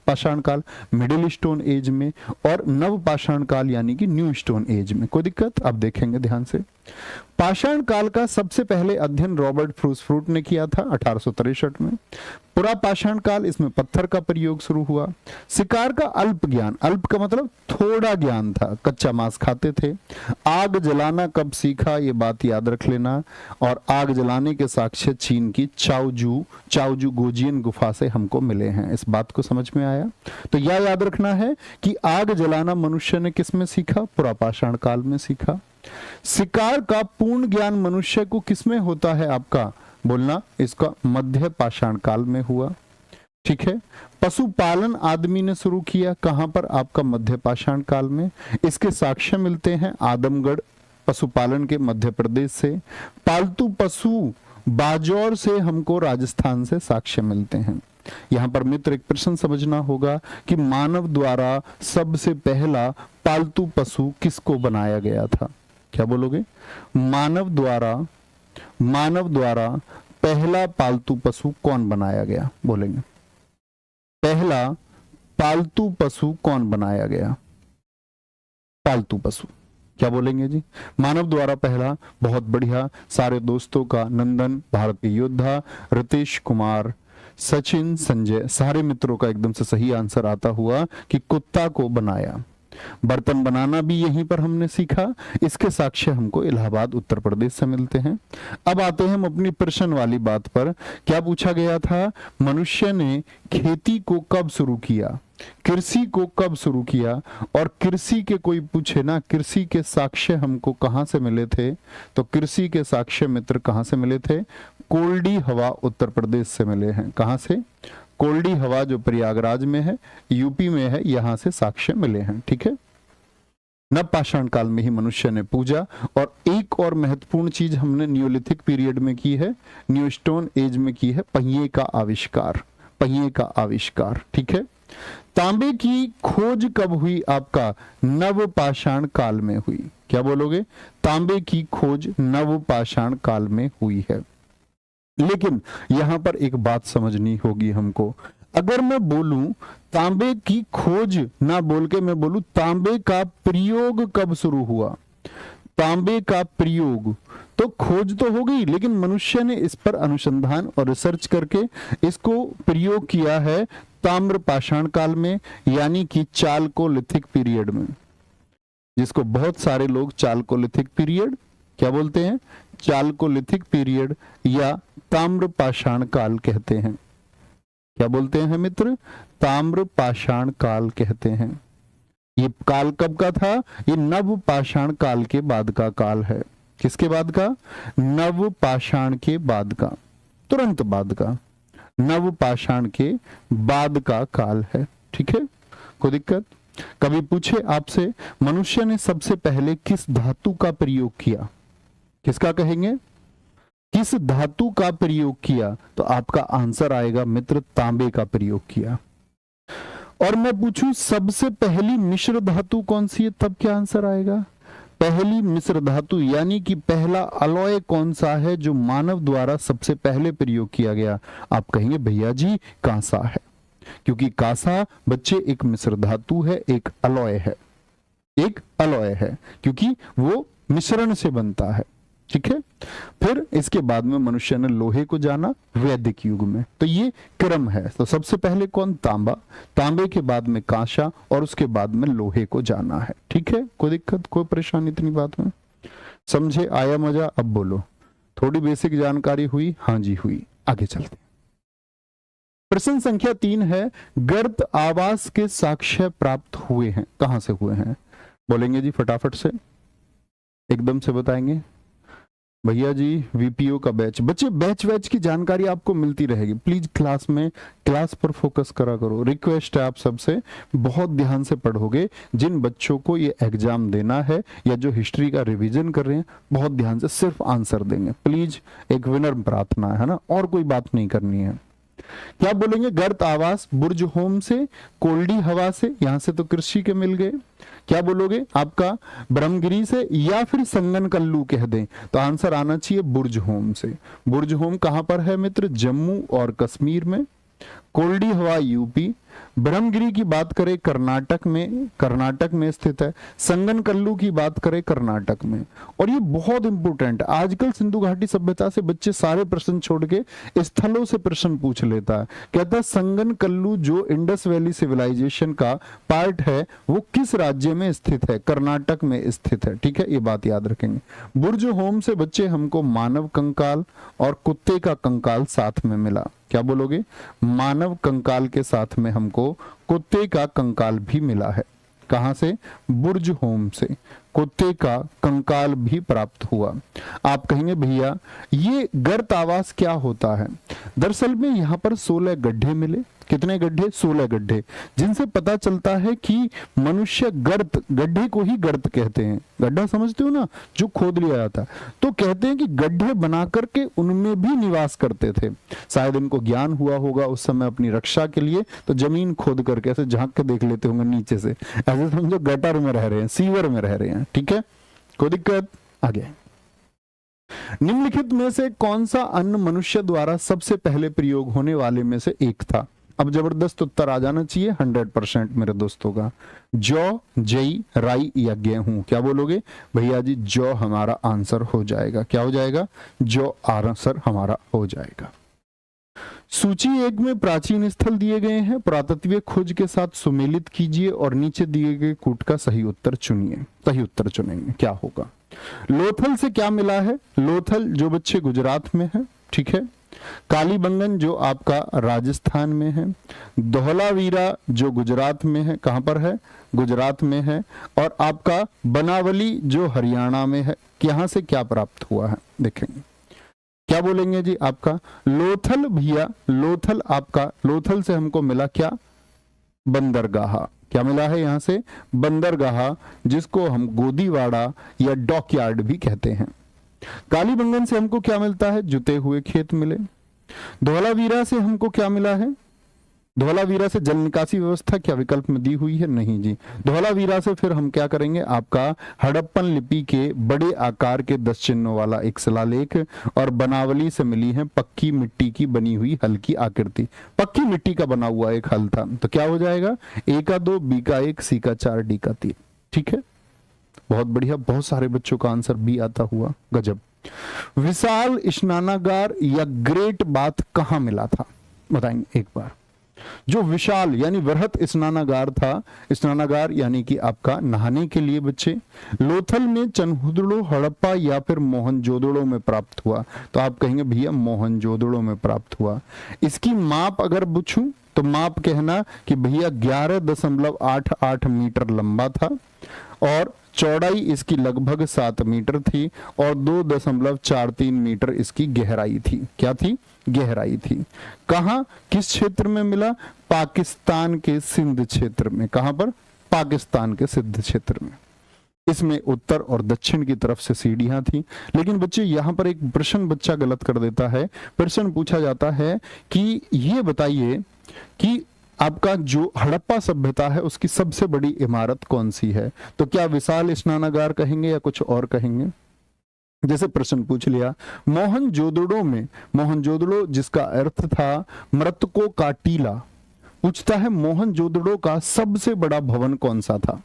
पाषाण काल middle stone age में, और नव पाषाण काल यानी कि न्यू स्टोन एज में। कोई दिक्कत? अब देखेंगे ध्यान से। पाषाण काल का सबसे पहले अध्ययन रॉबर्ट फ्रूट ने किया था 1863 में। पुरा पाषाण काल, इसमें पत्थर का प्रयोग शुरू हुआ। शिकार का अल्प ज्ञान, अल्प का मतलब थोड़ा ज्ञान था, कच्चा मांस खाते थे। आग जलाना कब सीखा, ये बात याद रख लेना। और आग जलाने के साक्ष्य चीन की चाओजू गोजियन गुफा से हमको मिले हैं। इस बात को समझ में आया? तो यह याद रखना है कि आग जलाना मनुष्य ने किस में सीखा? पुरा पाषाण काल में सीखा। शिकार का पूर्ण ज्ञान मनुष्य को किसमें होता है? आपका बोलना, इसका मध्य पाषाण काल में हुआ। ठीक है। पशुपालन आदमी ने शुरू किया कहां पर? आपका मध्य पाषाण काल में। इसके साक्ष्य मिलते हैं आदमगढ़ पशुपालन के मध्य प्रदेश से। पालतू पशु बाजौर से हमको राजस्थान से साक्ष्य मिलते हैं। यहां पर मित्र एक प्रश्न समझना होगा कि मानव द्वारा सबसे पहला पालतू पशु किसको बनाया गया था? क्या बोलोगे? मानव द्वारा पहला पालतू पशु कौन बनाया गया? बोलेंगे पहला पालतू पशु कौन बनाया गया? पालतू पशु क्या बोलेंगे जी? मानव द्वारा पहला। बहुत बढ़िया। सारे दोस्तों का नंदन, भारतीय योद्धा, रितेश कुमार, सचिन, संजय, सारे मित्रों का एकदम से सही आंसर आता हुआ कि कुत्ता को बनाया। बर्तन बनाना भी यहीं पर हमने सीखा। इसके साक्ष्य हमको इलाहाबाद उत्तर प्रदेश से मिलते हैं। अब आते हैं हम अपनी प्रश्न वाली बात पर। क्या पूछा गया था? मनुष्य ने खेती को कब शुरू किया, कृषि को कब शुरू किया? और कृषि के कोई पूछे ना, कृषि के साक्ष्य हमको कहां से मिले थे? तो कृषि के साक्ष्य मित्र कहां से मिले थे? कोल्डी हवा उत्तर प्रदेश से मिले हैं। कहां से? कोल्डी हवा जो प्रयागराज में है, यूपी में है, यहां से साक्ष्य मिले हैं। ठीक है। नव पाषाण काल में ही मनुष्य ने पूजा। और एक और महत्वपूर्ण चीज हमने न्यूलिथिक पीरियड में की है, न्यू स्टोन एज में की है, पहिए का आविष्कार। पहिए का आविष्कार। ठीक है। तांबे की खोज कब हुई? आपका नव पाषाण काल में हुई। क्या बोलोगे? तांबे की खोज नव पाषाण काल में हुई है। लेकिन यहां पर एक बात समझनी होगी हमको। अगर मैं बोलूं तांबे की खोज ना बोल के मैं बोलूं तांबे का प्रयोग कब शुरू हुआ? तांबे का प्रयोग, तो खोज तो हो गई, लेकिन मनुष्य ने इस पर अनुसंधान और रिसर्च करके इसको प्रयोग किया है ताम्र पाषाण काल में, यानी कि चालकोलिथिक पीरियड में, जिसको बहुत सारे लोग चालकोलिथिक पीरियड क्या बोलते हैं? चालकोलिथिक पीरियड या ताम्र पाषाण काल कहते हैं। क्या बोलते हैं मित्र? ताम्र पाषाण काल कहते हैं। ये काल कब का था? ये नव पाषाण काल के बाद का काल है। किसके बाद का? नव पाषाण के बाद का, तुरंत बाद का, नव पाषाण के बाद का काल है। ठीक है। कोई दिक्कत? कभी पूछे आपसे मनुष्य ने सबसे पहले किस धातु का प्रयोग किया? किसका कहेंगे? किस धातु का प्रयोग किया? तो आपका आंसर आएगा मित्र तांबे का प्रयोग किया। और मैं पूछूं सबसे पहली मिश्र धातु कौन सी है, तब क्या आंसर आएगा? पहली मिश्र धातु यानी कि पहला अलॉय कौन सा है जो मानव द्वारा सबसे पहले प्रयोग किया गया? आप कहेंगे भैया जी कांसा है, क्योंकि कांसा बच्चे एक मिश्र धातु है, एक अलॉय है, एक अलॉय है, क्योंकि वो मिश्रण से बनता है। ठीक है। फिर इसके बाद में मनुष्य ने लोहे को जाना वैदिक युग में। तो ये क्रम है। तो सबसे पहले कौन? तांबा, तांबे के बाद में कांसा, और उसके बाद में लोहे को जाना है। ठीक है। कोई दिक्कत, कोई परेशानी इतनी बात में? समझे? आया मजा? अब बोलो, थोड़ी बेसिक जानकारी हुई? हाँ जी हुई। आगे चलते। प्रश्न संख्या 3 है, गर्त आवास के साक्ष्य प्राप्त हुए हैं। कहां से हुए हैं? बोलेंगे जी फटाफट से, एकदम से बताएंगे। भैया जी वीपीओ का बैच, बच्चे बैच वैच की जानकारी आपको मिलती रहेगी। प्लीज क्लास में, क्लास पर फोकस करा करो। रिक्वेस्ट है आप सबसे, बहुत ध्यान से पढ़ोगे। जिन बच्चों को ये एग्जाम देना है या जो हिस्ट्री का रिवीजन कर रहे हैं, बहुत ध्यान से सिर्फ आंसर देंगे। प्लीज, एक विनम्र प्रार्थना है ना, और कोई बात नहीं करनी है। क्या बोलेंगे? गर्त आवास बुर्ज होम से, कोल्डी हवा से, यहां से तो कृषि के मिल गए। क्या बोलोगे? आपका ब्रह्मगिरी से, या फिर संगन कल्लू कह दें, तो आंसर आना चाहिए बुर्ज होम से। बुर्ज होम कहां पर है मित्र? जम्मू और कश्मीर में। कोल्डी हवा यूपी, ब्रह्मगिरी की बात करें कर्नाटक में स्थित है। संगनकल्लू की बात करें कर्नाटक में। और ये बहुत इंपॉर्टेंट, आजकल सिंधु घाटी सभ्यता से बच्चे सारे प्रश्न छोड़ के स्थलों से प्रश्न पूछ लेता है। कहता है संगनकल्लू जो इंडस वैली सिविलाइजेशन का पार्ट है वो किस राज्य में स्थित है? कर्नाटक में स्थित है। ठीक है, ये बात याद रखेंगे। बुर्ज होम से बच्चे हमको मानव कंकाल और कुत्ते का कंकाल साथ में मिला। क्या बोलोगे? मानव कंकाल के साथ में हमको कुत्ते का कंकाल भी मिला है। कहां से? बुर्ज होम से कुत्ते का कंकाल भी प्राप्त हुआ। आप कहेंगे भैया ये गर्त आवास क्या होता है? दरअसल में यहां पर 16 गड्ढे मिले। कितने गड्ढे? 16 गड्ढे, जिनसे पता चलता है कि मनुष्य गर्त, गड्ढे को ही गर्त कहते हैं। गड्ढा समझते हो ना, जो खोद लिया जाता है। तो कहते हैं कि गड्ढे बना करके उनमें भी निवास करते थे। शायद इनको ज्ञान हुआ होगा उस समय अपनी रक्षा के लिए, तो जमीन खोद करके ऐसे झांक के देख लेते होंगे नीचे से, ऐसे समझो गटर में रह रहे हैं, सीवर में रह रहे हैं। ठीक है, कोई दिक्कत? आगे, निम्नलिखित में से कौन सा अन्न मनुष्य द्वारा सबसे पहले प्रयोग होने वाले में से एक था? अब जबरदस्त उत्तर आ जाना चाहिए 100% मेरे दोस्तों का। जौ, जई, राई या गेहूं? क्या बोलोगे भैया जी? जौ हमारा आंसर हो जाएगा। क्या हो जाएगा? जौ आंसर हमारा हो जाएगा। सूची 1 में प्राचीन स्थल दिए गए हैं, पुरातत्वीय खोज के साथ सुमेलित कीजिए और नीचे दिए गए कूट का सही उत्तर चुनिए। सही उत्तर चुनेंगे, क्या होगा? लोथल से क्या मिला है? लोथल जो बच्चे गुजरात में है। ठीक है, कालीबंगन जो आपका राजस्थान में है, धौलावीरा जो गुजरात में है। कहां पर है? गुजरात में है। और आपका बनावली जो हरियाणा में है। यहां से क्या प्राप्त हुआ है देखेंगे। क्या बोलेंगे जी? आपका लोथल भैया, लोथल आपका, लोथल से हमको मिला क्या? बंदरगाह। क्या मिला है यहां से? बंदरगाह, जिसको हम गोदीवाड़ा या डॉकयार्ड भी कहते हैं। कालीबंगन से हमको क्या मिलता है? जुते हुए खेत मिले। धौलावीरा से हमको क्या मिला है? धौलावीरा से जल निकासी व्यवस्था क्या विकल्प में दी हुई है? नहीं जी। धौलावीरा से फिर हम क्या करेंगे? आपका हड़प्पन लिपि के बड़े आकार के 10 चिन्हों वाला एक शिलालेख। और बनावली से मिली है पक्की मिट्टी की बनी हुई हल की आकृति। पक्की मिट्टी का बना हुआ एक हल था। तो क्या हो जाएगा? ए का 2, बी का 1, सी का 4, डी का 3। ठीक है, बहुत बढ़िया। बहुत सारे बच्चों का आंसर बी आता हुआ, गजब। विशाल स्नानागार या ग्रेट बाथ कहां मिला था? बताएंगे एक बार। जो विशाल यानी वृहत स्नानागार था, स्नानागार यानी कि आपका नहाने के लिए बच्चे, लोथल में, चनहुदड़ो, हड़प्पा या फिर मोहनजोदड़ो में प्राप्त हुआ। तो आप कहेंगे भैया मोहनजोदड़ो में प्राप्त हुआ। इसकी माप अगर पूछूं तो माप कहना कि भैया 11.88 मीटर लंबा था और चौड़ाई इसकी लगभग 7 मीटर थी और 2.43 मीटर इसकी गहराई थी। क्या थी? गहराई थी। कहां, किस क्षेत्र में मिला? पाकिस्तान के सिंध क्षेत्र में। कहां पर? पाकिस्तान के सिंध क्षेत्र में। इसमें उत्तर और दक्षिण की तरफ से सीढ़ियां थी। लेकिन बच्चे यहां पर एक प्रश्न बच्चा गलत कर देता है। प्रश्न पूछा जाता है कि ये बताइए कि आपका जो हड़प्पा सभ्यता है उसकी सबसे बड़ी इमारत कौन सी है? तो क्या विशाल स्नानागार कहेंगे या कुछ और कहेंगे? जैसे प्रश्न पूछ लिया मोहनजोदड़ो में, मोहनजोदड़ो जिसका अर्थ था मृतकों का टीला, पूछता है मोहनजोदड़ो का सबसे बड़ा भवन कौन सा था?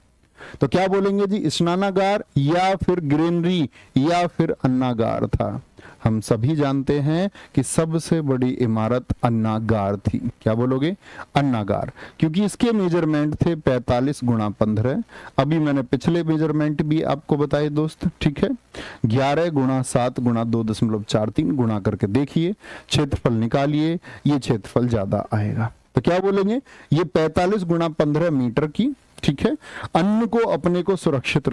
तो क्या बोलेंगे जी? स्नानागार या फिर ग्रेनरी या फिर अन्नागार था? हम सभी जानते हैं कि सबसे बड़ी इमारत अन्नागार थी। क्या बोलोगे? अन्नागार, क्योंककि इसके मेजरमेंट थे 45 गुणा 15। अभी मैंने पिछले मेजरमेंट भी आपको बताए दोस्त। ठीक है, 11 गुणा 7 गुणा 2.43 गुणा करके देखिए, क्षेत्रफल निकालिए, ये क्षेत्रफल ज्यादा आएगा। तो क्या बोलेंगे? ये 45 गुणा 15 मीटर की। ठीक है, अन्न को अपने को सुरक्षित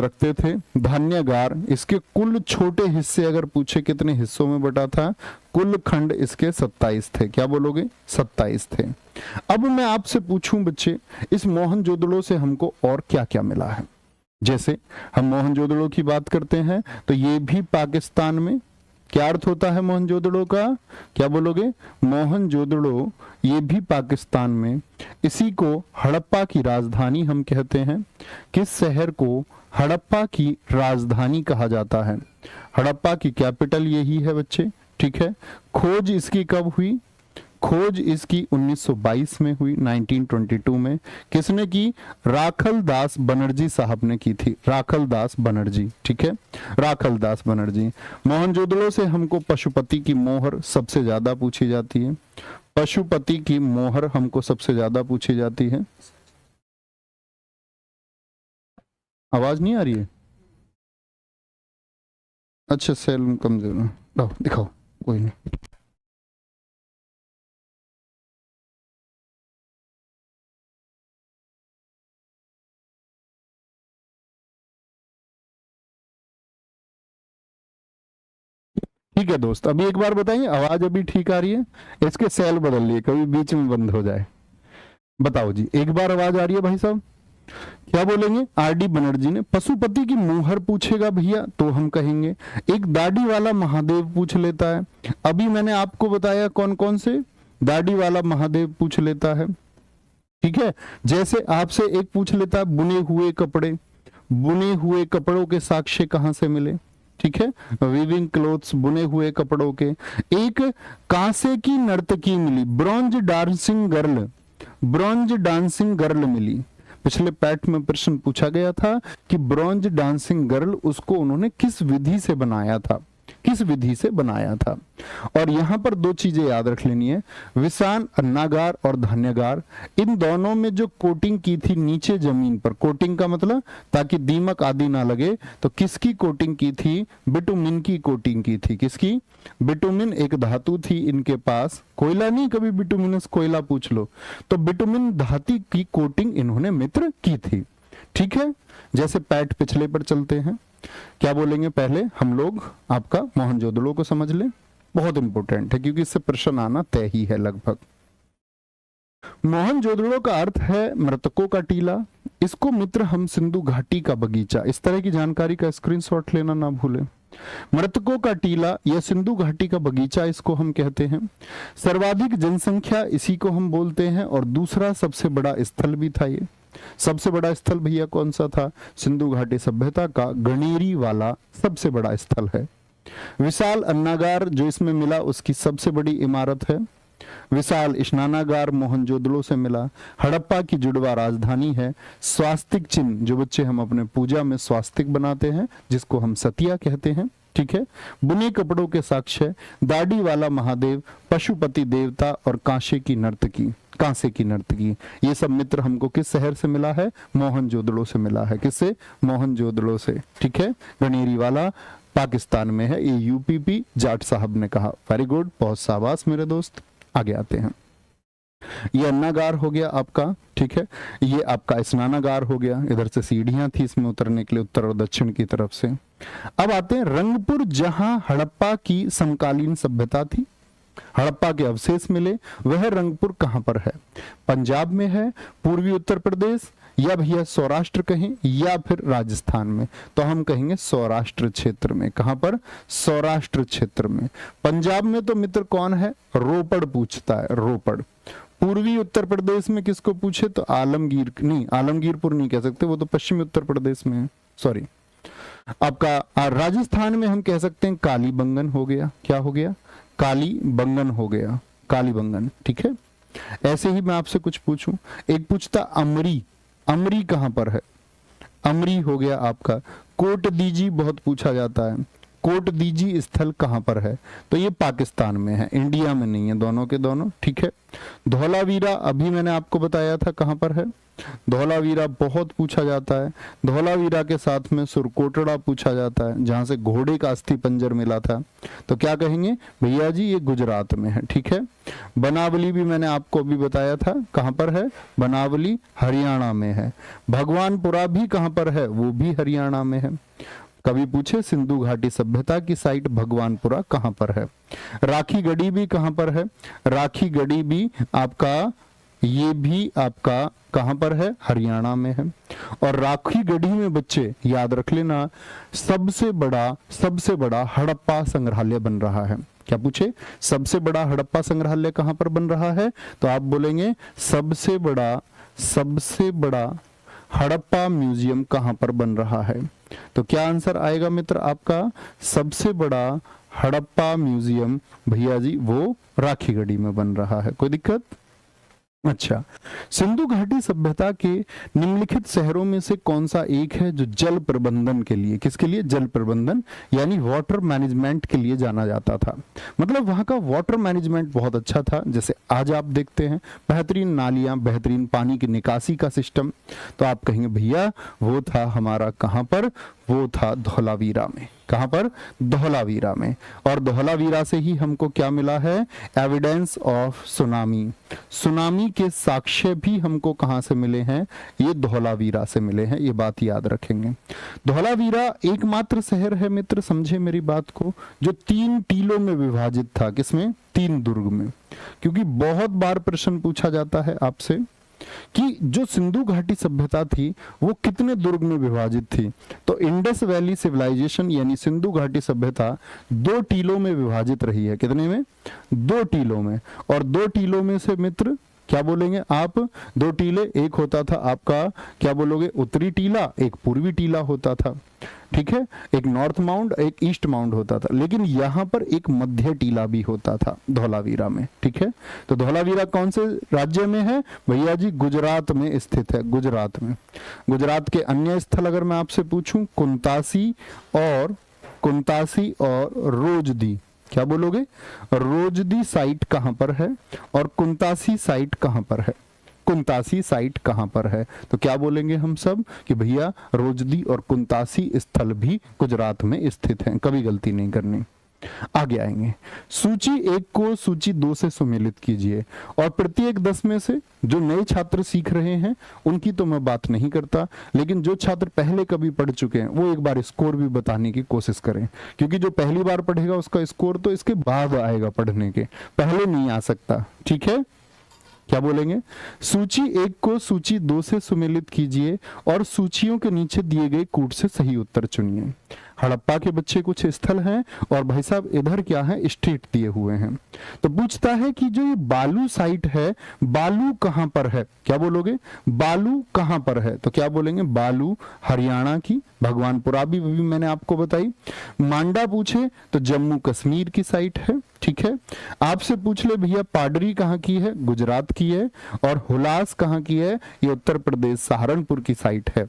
रखते थे। धान्यागार, इसके कुल छोटे हिस्से अगर पूछे कितने हिस्सों में बटा था? कुल खंड इसके 27 थे। क्या बोलोगे? 27 थे। अब मैं आपसे पूछूं बच्चे, इस मोहनजोदड़ो से हमको और क्या क्या मिला है? जैसे हम मोहनजोदड़ो की बात करते हैं तो ये भी पाकिस्तान में। क्या अर्थ होता है मोहनजोदड़ो का? क्या बोलोगे? मोहनजोदड़ो ये भी पाकिस्तान में। इसी को हड़प्पा की राजधानी हम कहते हैं। किस शहर को हड़प्पा की राजधानी कहा जाता है? हड़प्पा की कैपिटल यही है बच्चे। ठीक है, खोज इसकी कब हुई? खोज इसकी 1922 में हुई, 1922 में। किसने की? राखल दास बनर्जी साहब ने की थी, राखल दास बनर्जी, ठीक है, राखल दास बनर्जी। मोहनजोदड़ो से हमको पशुपति की मोहर सबसे ज्यादा पूछी जाती है, पशुपति की मोहर हमको सबसे ज्यादा पूछी जाती है। आवाज नहीं आ रही है? अच्छा, सेल कमजोर, दिखाओ, कोई नहीं। ठीक है दोस्त, अभी एक बार बताइए, आवाज अभी ठीक आ रही है? इसके सेल बदल लिए, कभी बीच में बंद हो जाए। बताओ जी, एक बार आवाज आ रही है भाई साहब? क्या बोलेंगे? आरडी बनर्जी ने पशुपति की मुहर पूछेगा भैया तो हम कहेंगे। एक दाढ़ी वाला महादेव पूछ लेता है, अभी मैंने आपको बताया कौन कौन से, दाढ़ी वाला महादेव पूछ लेता है, ठीक है। जैसे आपसे एक पूछ लेता है बुने हुए कपड़े, बुने हुए कपड़ों के साक्ष्य कहां से मिले, ठीक है, वीविंग क्लोथ्स, बुने हुए कपड़ों के। एक कांसे की नर्तकी मिली, bronze dancing girl, bronze dancing girl मिली। पिछले पैट में प्रश्न पूछा गया था कि ब्रॉन्ज डांसिंग गर्ल, उसको उन्होंने किस विधि से बनाया था, किस विधि से बनाया था। और यहां पर दो चीजें याद रख लेनी है, विसान अन्नागार और धान्यगार, इन दोनों में जो कोटिंग की थी नीचे जमीन पर, कोटिंग का मतलब ताकि दीमक आदि ना लगे, तो किसकी कोटिंग की थी? बिटुमिन की कोटिंग की थी। किसकी? बिटुमिन एक धातु थी इनके पास, कोयला नहीं, कभी बिटुमिनस कोयला पूछ लो, तो बिटुमिन धातु की कोटिंग इन्होंने मित्र की थी, ठीक है। जैसे पैट पिछले पर चलते हैं, क्या बोलेंगे? पहले हम लोग आपका मोहनजोदड़ो को समझ लें, बहुत इंपॉर्टेंट है क्योंकि इससे प्रश्न आना तय ही है लगभग। मोहनजोदड़ो का अर्थ है मृतकों का टीला, इसको मित्र हम सिंधु घाटी का बगीचा, इस तरह की जानकारी का स्क्रीनशॉट लेना ना भूलें। मृतकों का टीला या सिंधु घाटी का बगीचा इसको हम कहते हैं। सर्वाधिक जनसंख्या इसी को हम बोलते हैं, और दूसरा सबसे बड़ा स्थल भी था ये। सबसे बड़ा स्थल भैया कौन सा था? सिंधु घाटी सभ्यता का गणेरी वाला सबसे बड़ा स्थल है। विशाल अन्नागार जो इसमें मिला उसकी सबसे बड़ी इमारत है। विशाल स्नानागार मोहनजोदड़ो से मिला। हड़प्पा की जुड़वा राजधानी है। स्वास्तिक चिन्ह जो बच्चे हम अपने पूजा में स्वास्तिक बनाते हैं, जिसको हम सतिया कहते हैं, ठीक है। बुने कपड़ों के साक्ष्य, दाढ़ी वाला महादेव, पशुपति देवता और कांसे की नर्तकी, कांसे की नर्तकी, ये सब मित्र हमको किस शहर से मिला है? मोहनजोदड़ो से मिला है। किससे? मोहनजोदड़ो से, ठीक है। गणेरी वाला पाकिस्तान में है, ये यूपीपी जाट साहब ने कहा। वेरी गुड, बहुत शाबाश मेरे दोस्त। आगे आते हैं, ये अन्नागार हो गया आपका, ठीक है। ये आपका स्नानागार हो गया, इधर से सीढ़ियां थी इसमें उतरने के लिए उत्तर और दक्षिण की तरफ से। अब आते हैं रंगपुर, जहां हड़प्पा की समकालीन सभ्यता थी, हड़प्पा के अवशेष मिले। वह रंगपुर कहां पर है? पंजाब में है, पूर्वी उत्तर प्रदेश, या भैया सौराष्ट्र कहें, या फिर राजस्थान में? तो हम कहेंगे सौराष्ट्र क्षेत्र में। कहां पर? सौराष्ट्र क्षेत्र में। पंजाब में तो मित्र कौन है? रोपड़ पूछता है, रोपड़। पूर्वी उत्तर प्रदेश में किसको पूछे तो आलमगीर, नहीं आलमगीरपुर नहीं कह सकते, वो तो पश्चिमी उत्तर प्रदेश में है, सॉरी। आपका राजस्थान में हम कह सकते हैं कालीबंगन हो गया। क्या हो गया? कालीबंगन हो गया, कालीबंगन, ठीक है। ऐसे ही मैं आपसे कुछ पूछूं, एक पूछता अमरी, अमरी कहां पर है? अमरी हो गया आपका। कोट दीजी बहुत पूछा जाता है, कोट दीजी स्थल कहां पर है? तो ये पाकिस्तान में है, इंडिया में नहीं है, दोनों के दोनों, ठीक है। धौलावीरा अभी मैंने आपको बताया था कहां पर है, धौलावीरा बहुत पूछा जाता है। धौलावीरा के साथ में सुरकोटड़ा पूछा जाता है, जहां से घोड़े का अस्थि पंजर मिला था। तो क्या कहेंगे भैया जी? ये गुजरात में है, ठीक है। बनावली भी मैंने आपको अभी बताया था, कहां पर है? बनावली हरियाणा में है। भगवानपुरा भी कहां पर है? वो भी हरियाणा में है। कभी पूछे सिंधु घाटी सभ्यता की साइट भगवानपुरा कहां पर है? राखी गढ़ी भी कहां पर है? राखी गढ़ी भी आपका, ये भी आपका कहां पर है? हरियाणा में है। और राखी गढ़ी में बच्चे याद रख लेना, सबसे बड़ा हड़प्पा संग्रहालय बन रहा है। क्या पूछे? सबसे बड़ा हड़प्पा संग्रहालय कहां पर बन रहा है? तो आप बोलेंगे सबसे बड़ा हड़प्पा म्यूजियम कहां पर बन रहा है? तो क्या आंसर आएगा मित्र आपका? सबसे बड़ा हड़प्पा म्यूजियम भैया जी वो राखीगढ़ी में बन रहा है, कोई दिक्कत? अच्छा, सिंधु घाटी सभ्यता के निम्नलिखित शहरों में से कौन सा एक है जो जल प्रबंधन के लिए, किसके लिए? जल प्रबंधन यानी वाटर मैनेजमेंट के लिए जाना जाता था। मतलब वहां का वाटर मैनेजमेंट बहुत अच्छा था। जैसे आज आप देखते हैं बेहतरीन नालियां, बेहतरीन पानी की निकासी का सिस्टम, तो आप कहेंगे भैया वो था हमारा कहां पर? वो था धौलावीरा में। कहां पर? धौलावीरा में। और धौलावीरा से ही हमको क्या मिला है? Evidence of tsunami. सुनामी के साक्ष्य भी हमको कहां से मिले हैं? ये धौलावीरा से मिले हैं, ये बात याद रखेंगे। धौलावीरा एकमात्र शहर है मित्र, समझे मेरी बात को, जो 3 टीलों में विभाजित था। किसमें? 3 दुर्ग में। क्योंकि बहुत बार प्रश्न पूछा जाता है आपसे कि जो सिंधु घाटी सभ्यता थी वो कितने दुर्ग में विभाजित थी, तो इंडस वैली सिविलाइजेशन यानी सिंधु घाटी सभ्यता 2 टीलों में विभाजित रही है। कितने में? 2 टीलों में। और 2 टीलों में से मित्र क्या बोलेंगे आप? 2 टीले, एक होता था आपका क्या बोलोगे? उत्तरी टीला, एक पूर्वी टीला होता था, ठीक है, एक नॉर्थ माउंट, एक ईस्ट माउंट होता था। लेकिन यहां पर एक मध्य टीला भी होता था धौलावीरा में, ठीक है। तो धौलावीरा कौन से राज्य में है भैया जी? गुजरात में स्थित है, गुजरात में। गुजरात के अन्य स्थल अगर मैं आपसे पूछूं, कुंतासी और रोजदी, क्या बोलोगे? रोजदी साइट कहां पर है और कुंतासी साइट कहां पर है? कुंतासी साइट कहां पर है? तो क्या बोलेंगे हम सब कि भैया रोजदी और कुंतासी स्थल भी गुजरात में स्थित हैं। कभी गलती नहीं करनी। आगे आएंगे। सूची 1 को सूची 2 से सुमेलित कीजिए। और प्रत्येक 10 में से जो नए छात्र सीख रहे हैं उनकी तो मैं बात नहीं करता, लेकिन जो छात्र पहले कभी पढ़ चुके हैं वो एक बार स्कोर भी बताने की कोशिश करें, क्योंकि जो पहली बार पढ़ेगा उसका स्कोर तो इसके बाद आएगा पढ़ने के, पहले नहीं आ सकता, ठीक है। क्या बोलेंगे? सूची 1 को सूची 2 से सुमेलित कीजिए और सूचियों के नीचे दिए गए कूट से सही उत्तर चुनिए। हड़प्पा के बच्चे कुछ स्थल हैं और भाई साहब इधर क्या है? स्ट्रीट दिए हुए हैं। तो पूछता है कि जो ये बालू साइट है, बालू कहां पर है? क्या बोलोगे? बालू कहां पर है? तो क्या बोलेंगे? बालू हरियाणा की भगवानपुरा भी मैंने आपको बताई। मांडा पूछे तो जम्मू कश्मीर की साइट है, ठीक है। आपसे पूछ ले भैया पाडरी कहां की है? गुजरात की है। और हुलास कहां की है? ये उत्तर प्रदेश सहारनपुर की साइट है।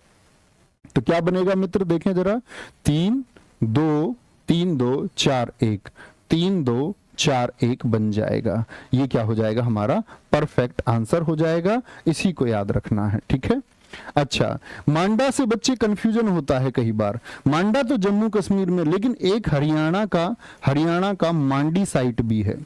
तो क्या बनेगा मित्र? देखें जरा, 3 2 3 2 4 1 3 2 4 1 बन जाएगा। ये क्या हो जाएगा? हमारा परफेक्ट आंसर हो जाएगा। इसी को याद रखना है, ठीक है। अच्छा, मांडा से बच्चे कंफ्यूजन होता है कई बार। मांडा तो जम्मू कश्मीर में, लेकिन एक हरियाणा का मांडी साइट भी है।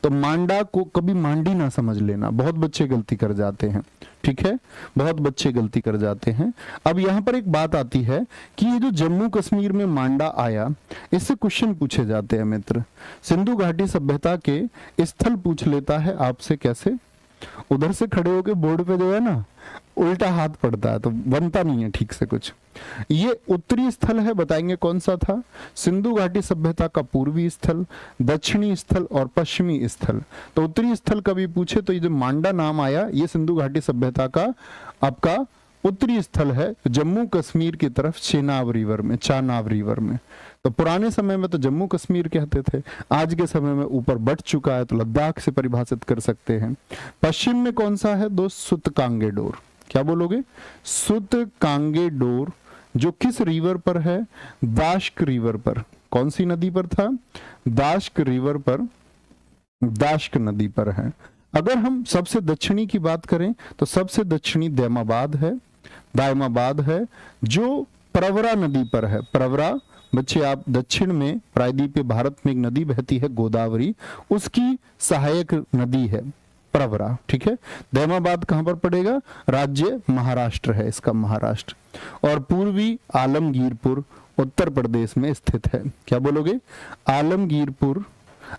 तो मांडा को कभी मांडी ना समझ लेना, बहुत बच्चे गलती कर जाते हैं, ठीक है, बहुत बच्चे गलती कर जाते हैं। अब यहां पर एक बात आती है कि ये जो जम्मू कश्मीर में मांडा आया, इससे क्वेश्चन पूछे जाते हैं मित्र। सिंधु घाटी सभ्यता के स्थल पूछ लेता है आपसे, कैसे? उधर से खड़े होके बोर्ड पे जो है ना उल्टा हाथ पड़ता है तो बनता नहीं है ठीक से कुछ। ये उत्तरी स्थल है, बताएंगे कौन सा था? सिंधु घाटी सभ्यता का पूर्वी स्थल, दक्षिणी स्थल और पश्चिमी स्थल। तो उत्तरी स्थल कभी पूछे तो ये जो मांडा नाम आया, ये सिंधु घाटी सभ्यता का आपका उत्तरी स्थल है, जम्मू कश्मीर की तरफ चानाब रिवर में। तो पुराने समय में तो जम्मू कश्मीर कहते थे, आज के समय में ऊपर बढ़ चुका है तो लद्दाख से परिभाषित कर सकते हैं। पश्चिम में कौन सा है दोस्त? सुतकांगेडोर। क्या बोलोगे? सुतकांगेडोर, जो किस रिवर पर है? दाश्क रिवर पर। कौन सी नदी पर था? दाश्क रिवर पर, दाश्क नदी पर है। अगर हम सबसे दक्षिणी की बात करें तो सबसे दक्षिणी दायमाबाद है, जो प्रवरा नदी पर है। प्रवरा बच्चे आप दक्षिण में प्रायद्वीपीय भारत में एक नदी बहती है गोदावरी, उसकी सहायक नदी है प्रवरा, ठीक है। दायमाबाद कहां पर पड़ेगा? राज्य महाराष्ट्र है इसका, महाराष्ट्र। और पूर्वी आलमगीरपुर उत्तर प्रदेश में स्थित है। क्या बोलोगे?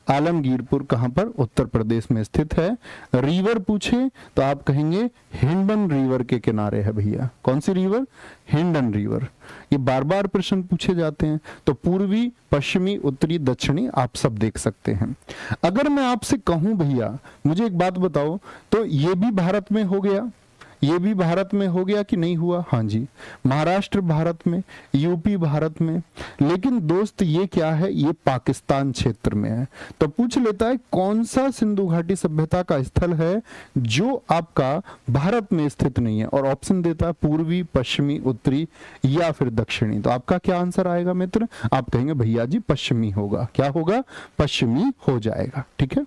आलमगीरपुर कहां पर? उत्तर प्रदेश में स्थित है। रिवर पूछे तो आप कहेंगे हिंडन रिवर के किनारे है भैया। कौन सी रिवर? हिंडन रिवर। ये बार बार प्रश्न पूछे जाते हैं। तो पूर्वी, पश्चिमी, उत्तरी, दक्षिणी आप सब देख सकते हैं। अगर मैं आपसे कहूं भैया मुझे एक बात बताओ, तो ये भी भारत में हो गया, ये भी भारत में हो गया कि नहीं हुआ? हाँ जी, महाराष्ट्र भारत में, यूपी भारत में, लेकिन दोस्त ये क्या है, ये पाकिस्तान क्षेत्र में है। तो पूछ लेता है कौन सा सिंधु घाटी सभ्यता का स्थल है जो आपका भारत में स्थित नहीं है, और ऑप्शन देता है पूर्वी, पश्चिमी, उत्तरी या फिर दक्षिणी। तो आपका क्या आंसर आएगा मित्र? आप कहेंगे भैया जी पश्चिमी होगा। क्या होगा? पश्चिमी हो जाएगा। ठीक है,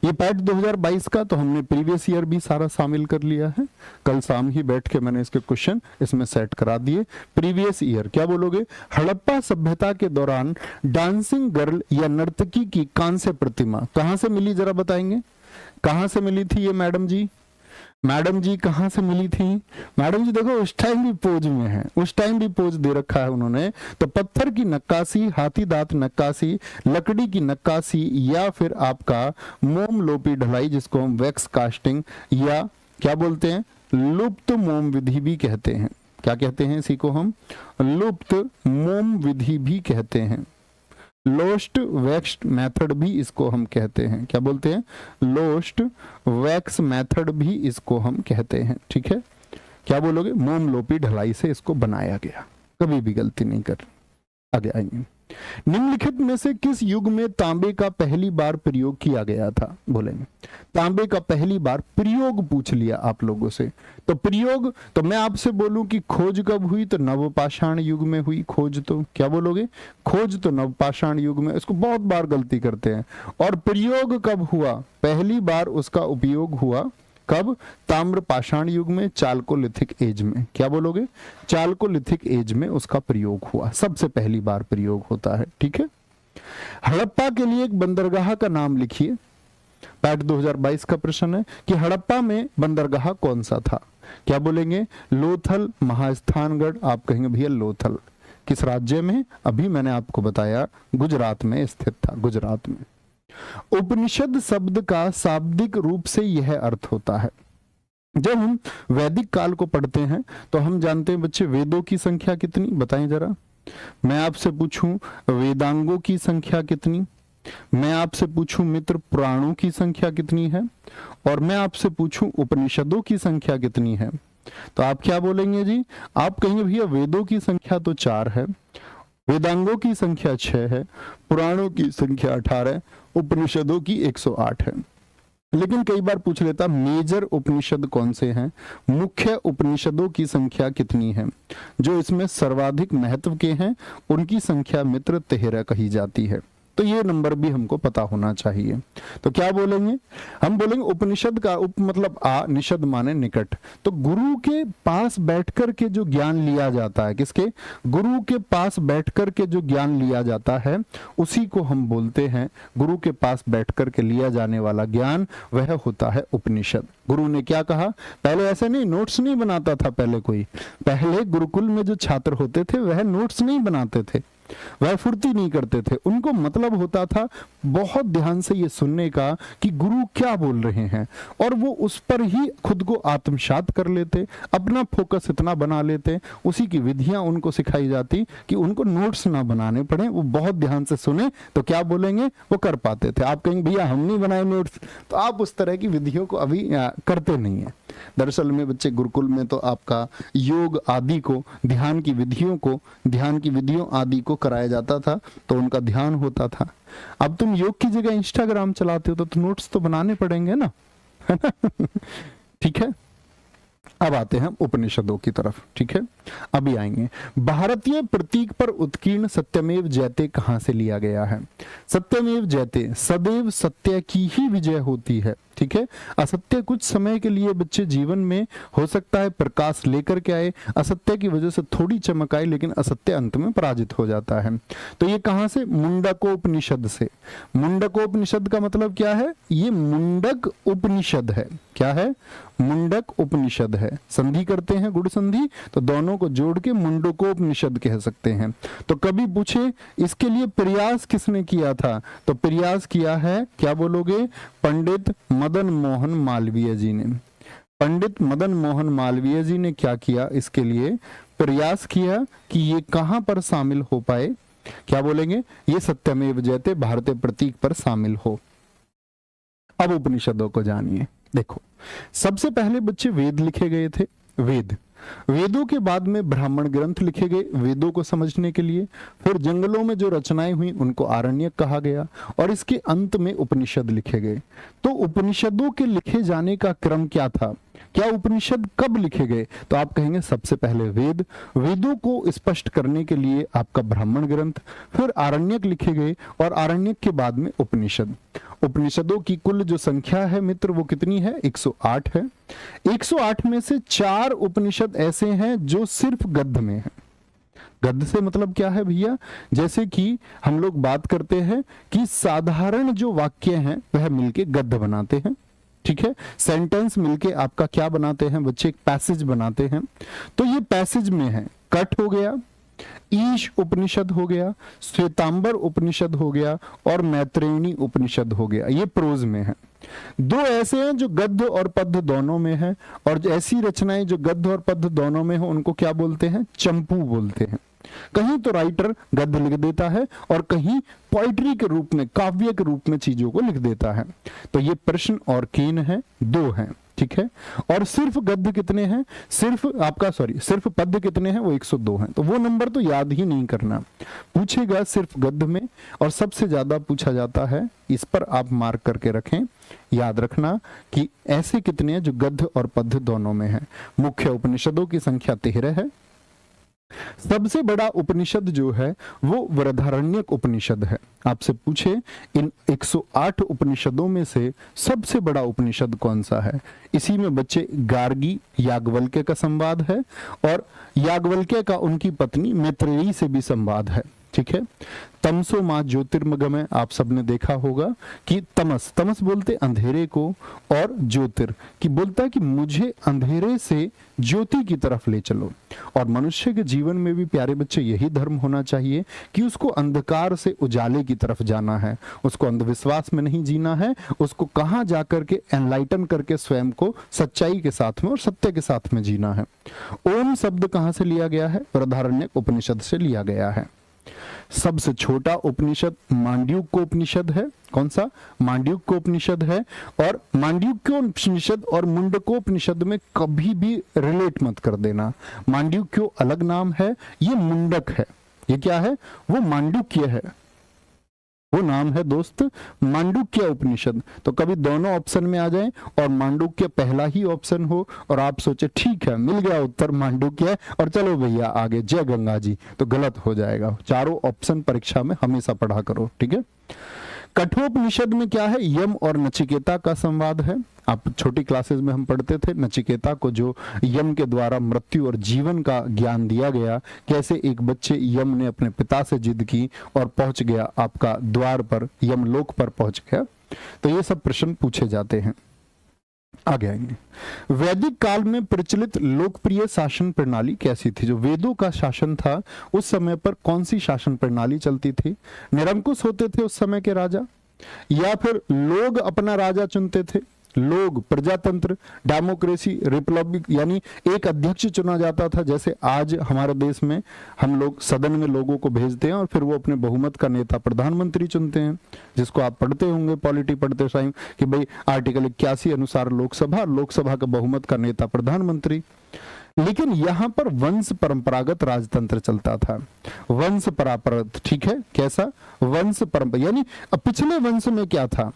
ये पैट 2022 का तो हमने प्रीवियस ईयर भी सारा शामिल कर लिया है। कल शाम ही बैठ के मैंने इसके क्वेश्चन इसमें सेट करा दिए। प्रीवियस ईयर क्या बोलोगे? हड़प्पा सभ्यता के दौरान डांसिंग गर्ल या नर्तकी की कांस्य प्रतिमा कहां से मिली, जरा बताएंगे कहां से मिली थी ये मैडम जी? मैडम जी कहां से मिली थी? मैडम जी देखो उस टाइम भी पोज में है, उस टाइम भी पोज दे रखा है उन्होंने। तो पत्थर की नक्काशी, हाथी दांत नक्काशी, लकड़ी की नक्काशी या फिर आपका मोम लोपी ढलाई जिसको हम वैक्स कास्टिंग या क्या बोलते हैं, लुप्त मोम विधि भी कहते हैं। क्या कहते हैं इसी को हम? लुप्त मोम विधि भी कहते हैं। लोस्ट वैक्स मेथड भी इसको हम कहते हैं। क्या बोलते हैं? लोस्ट वैक्स मेथड भी इसको हम कहते हैं। ठीक है, क्या बोलोगे? मोम लोपी ढलाई से इसको बनाया गया, कभी भी गलती नहीं कर। आगे आएंगे। निम्नलिखित में से किस युग में तांबे का पहली बार प्रयोग किया गया था? बोलेंगे तांबे का पहली बार प्रयोग पूछ लिया आप लोगों से। तो प्रयोग, तो मैं आपसे बोलूं कि खोज कब हुई, तो नवपाषाण युग में हुई खोज। तो क्या बोलोगे? खोज तो नवपाषाण युग में। इसको बहुत बार गलती करते हैं। और प्रयोग कब हुआ? पहली बार उसका उपयोग हुआ कब? ताम्रपाषाण युग में, चाल्कोलिथिक एज में। क्या बोलोगे? चाल्कोलिथिक एज में उसका प्रयोग हुआ, सबसे पहली बार प्रयोग होता है। ठीक है, हड़प्पा के लिए एक बंदरगाह का नाम लिखिए। पैट 2022 का प्रश्न है कि हड़प्पा में बंदरगाह कौन सा था? क्या बोलेंगे? लोथल, महास्थानगढ़। आप कहेंगे भैया लोथल किस राज्य में? अभी मैंने आपको बताया गुजरात में स्थित था, गुजरात में। उपनिषद शब्द का शाब्दिक रूप से यह अर्थ होता है। जब हम वैदिक काल को पढ़ते हैं तो हम जानते हैं बच्चे वेदों की संख्या कितनी, बताएं जरा। मैं आपसे पूछूं वेदांगों की संख्या कितनी, मैं आपसे पूछूं मित्र पुराणों की संख्या कितनी है, और मैं आपसे पूछूं उपनिषदों की संख्या कितनी है, तो आप क्या बोलेंगे जी? आप कहेंगे भैया वेदों की संख्या तो 4 है, वेदांगों की संख्या 6 है, पुराणों की संख्या 18, उपनिषदों की 108 है। लेकिन कई बार पूछ लेता मेजर उपनिषद कौन से हैं, मुख्य उपनिषदों की संख्या कितनी है, जो इसमें सर्वाधिक महत्व के हैं उनकी संख्या मित्र 13 कही जाती है। तो ये नंबर भी हमको पता होना चाहिए। तो क्या बोलेंगे? हम बोलेंगे उपनिषद का उप मतलब आ, निषद माने निकट। तो गुरु के पास बैठकर के जो ज्ञान लिया जाता है, किसके? गुरु के पास बैठकर के जो ज्ञान लिया जाता है उसी को हम बोलते हैं, गुरु के पास बैठकर के लिया जाने वाला ज्ञान वह होता है उपनिषद। गुरु ने क्या कहा? पहले ऐसे नहीं, नोट्स नहीं बनाता था पहले कोई। पहले गुरुकुल में जो छात्र होते थे वह नोट्स नहीं बनाते थे, वह फुर्ती नहीं करते थे। उनको मतलब होता था बहुत ध्यान से ये सुनने का कि गुरु क्या बोल रहे हैं, और वो उस पर ही खुद को आत्मसात कर लेते, अपना फोकस इतना बना लेते, उसी की विधियां उनको सिखाई जाती कि उनको नोट्स ना बनाने पड़े, वो बहुत ध्यान से सुने तो क्या बोलेंगे वो कर पाते थे। आप कहेंगे भैया हम नहीं बनाए नोट्स, तो आप उस तरह की विधियों को अभी करते नहीं है। दरअसल में बच्चे गुरुकुल में तो आपका योग आदि को, ध्यान की विधियों आदि को कराया जाता था, तो उनका ध्यान होता था। अब तुम योग की जगह इंस्टाग्राम चलाते हो तो नोट्स तो बनाने पड़ेंगे ना, है ना? ठीक है, अब आते हैं उपनिषदों की तरफ। ठीक है, अभी आएंगे। भारतीय प्रतीक पर उत्कीर्ण सत्यमेव जयते कहां से लिया गया है? सत्यमेव जयते, सदैव सत्य की ही विजय होती है। ठीक है, असत्य कुछ समय के लिए बच्चे जीवन में हो सकता है प्रकाश लेकर के आए, असत्य की वजह से थोड़ी चमक आई, लेकिन असत्य अंत में पराजित हो जाता है। तो ये कहां से? मुंडकोपनिषद से। मुंडकोपनिषद का मतलब क्या है? ये मुंडक उपनिषद है। क्या है? मुंडक उपनिषद है। संधि करते हैं गुड़ संधि, तो दोनों को जोड़ के मुंडकोपनिषद कह सकते हैं। तो कभी पूछे इसके लिए प्रयास किसने किया था, तो प्रयास किया है, क्या बोलोगे? पंडित मदन मोहन मालवीय जी ने। पंडित मदन मोहन मालवीय जी ने क्या किया? इसके लिए प्रयास किया कि ये कहां पर शामिल हो पाए। क्या बोलेंगे? ये सत्यमेव जयते भारतीय प्रतीक पर शामिल हो। अब उपनिषदों को जानिए। देखो, सबसे पहले बच्चे वेद लिखे गए थे, वेदों के बाद में ब्राह्मण ग्रंथ लिखे गए वेदों को समझने के लिए। फिर जंगलों में जो रचनाएं हुई उनको आरण्यक कहा गया, और इसके अंत में उपनिषद लिखे गए। तो उपनिषदों के लिखे जाने का क्रम क्या था, क्या उपनिषद कब लिखे गए? तो आप कहेंगे सबसे पहले वेदों को स्पष्ट करने के लिए आपका ब्राह्मण ग्रंथ, फिर आरण्यक लिखे गए, और आरण्यक के बाद में उपनिषद। उपनिषदों की कुल जो संख्या है मित्र वो कितनी है? 108 है। 108 में से 4 उपनिषद ऐसे हैं जो सिर्फ गद्य में है। गद्य से मतलब क्या है भैया? जैसे कि हम लोग बात करते हैं कि साधारण जो वाक्य हैं वह मिलके गद्य बनाते हैं, ठीक है। सेंटेंस मिलके आपका क्या बनाते हैं बच्चे? एक पैसेज बनाते हैं। तो ये पैसेज में है कठ हो गया, ईश उपनिषद हो गया, श्वेतांबर उपनिषद हो गया, और मैत्रेयणी उपनिषद हो गया। ये प्रोज में है। 2 ऐसे हैं जो गद्य और पद्य दोनों में है, और ऐसी रचनाएं जो गद्य और पद्य दोनों में हो उनको क्या बोलते हैं? चंपू बोलते हैं। कहीं तो राइटर गद्य लिख देता है और कहीं पोइट्री के रूप में, काव्य के रूप में चीजों को लिख देता है। तो ये प्रश्न और केन है, 2 हैं, ठीक है। और सिर्फ गद्य कितने हैं? सिर्फ पद्य कितने हैं? वो 102 हैं। तो वो नंबर तो याद ही नहीं करना, पूछेगा सिर्फ गद्य में, और सबसे ज्यादा पूछा जाता है, इस पर आप मार्क करके रखें, याद रखना कि ऐसे कितने हैं जो गद्य और पद्य दोनों में है। मुख्य उपनिषदों की संख्या 13 है। सबसे बड़ा उपनिषद जो है वो बृहदारण्यक उपनिषद है। आपसे पूछे इन 108 उपनिषदों में से सबसे बड़ा उपनिषद कौन सा है? इसी में बच्चे गार्गी याज्ञवल्क्य का संवाद है, और याज्ञवल्क्य का उनकी पत्नी मैत्रेयी से भी संवाद है, ठीक है। तमसो मां ज्योतिर्मगमय, आप सबने देखा होगा कि तमस बोलते अंधेरे को, और ज्योतिर की बोलता है कि मुझे अंधेरे से ज्योति की तरफ ले चलो। और मनुष्य के जीवन में भी प्यारे बच्चे यही धर्म होना चाहिए कि उसको अंधकार से उजाले की तरफ जाना है, उसको अंधविश्वास में नहीं जीना है, उसको कहां जाकर के एनलाइटन करके स्वयं को सच्चाई के साथ में और सत्य के साथ में जीना है। ओम शब्द कहां से लिया गया है? बृहदारण्यक उपनिषद से लिया गया है। सबसे छोटा उपनिषद मांडूक्य उपनिषद है। कौन सा? मांडूक्य उपनिषद है। और मांडूक्य उपनिषद और मुंडकोपनिषद में कभी भी रिलेट मत कर देना। मांडूक्य अलग नाम है, ये मुंडक है। ये क्या है? वो मांडूक्य है, वो नाम है दोस्त मांडूक्य उपनिषद। तो कभी दोनों ऑप्शन में आ जाए और मांडूक्य पहला ही ऑप्शन हो, और आप सोचे ठीक है मिल गया उत्तर मांडूक्य और चलो भैया आगे जय गंगा जी, तो गलत हो जाएगा। चारों ऑप्शन परीक्षा में हमेशा पढ़ा करो, ठीक है। कठोपनिषद में क्या है? यम और नचिकेता का संवाद है। आप छोटी क्लासेस में हम पढ़ते थे नचिकेता को जो यम के द्वारा मृत्यु और जीवन का ज्ञान दिया गया, कैसे एक बच्चे यम ने अपने पिता से जिद की और पहुंच गया आपका द्वार पर, यमलोक पर पहुंच गया। तो ये सब प्रश्न पूछे जाते हैं। आगे आएंगे। वैदिक काल में प्रचलित लोकप्रिय शासन प्रणाली कैसी थी? जो वेदों का शासन था उस समय पर कौन सी शासन प्रणाली चलती थी? निरंकुश होते थे उस समय के राजा, या फिर लोग अपना राजा चुनते थे? लोग, प्रजातंत्र, डेमोक्रेसी, रिपब्लिक, यानी एक अध्यक्ष चुना जाता था, जैसे आज हमारे देश में हम लोग सदन में लोगों को भेजते हैं और फिर वो अपने बहुमत का नेता प्रधानमंत्री चुनते हैं, जिसको आप पढ़ते होंगे पॉलिटी पढ़ते टाइम कि भाई आर्टिकल 81 अनुसार लोकसभा का बहुमत का नेता प्रधानमंत्री। लेकिन यहां पर वंश परंपरागत राजतंत्र चलता था। वंश परंपरागत, ठीक है, कैसा? वंश परंपरा, यानी पिछले वंश में क्या था?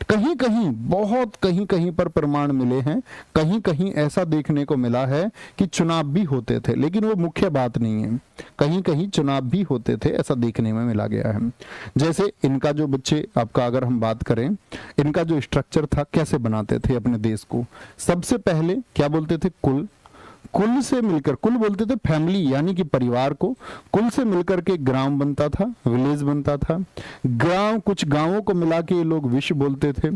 कहीं कहीं, बहुत कहीं कहीं पर प्रमाण मिले हैं, कहीं कहीं ऐसा देखने को मिला है कि चुनाव भी होते थे, लेकिन वो मुख्य बात नहीं है। कहीं कहीं चुनाव भी होते थे, ऐसा देखने में मिला गया है। जैसे इनका जो बच्चे आपका अगर हम बात करें, इनका जो स्ट्रक्चर था, कैसे बनाते थे अपने देश को? सबसे पहले क्या बोलते थे? कुल से मिलकर, कुल बोलते थे फैमिली यानी कि परिवार को, कुल से मिलकर के ग्राम बनता था, विलेज बनता था। गांव, कुछ गांवों को मिला के ये लोग विश्व बोलते थे।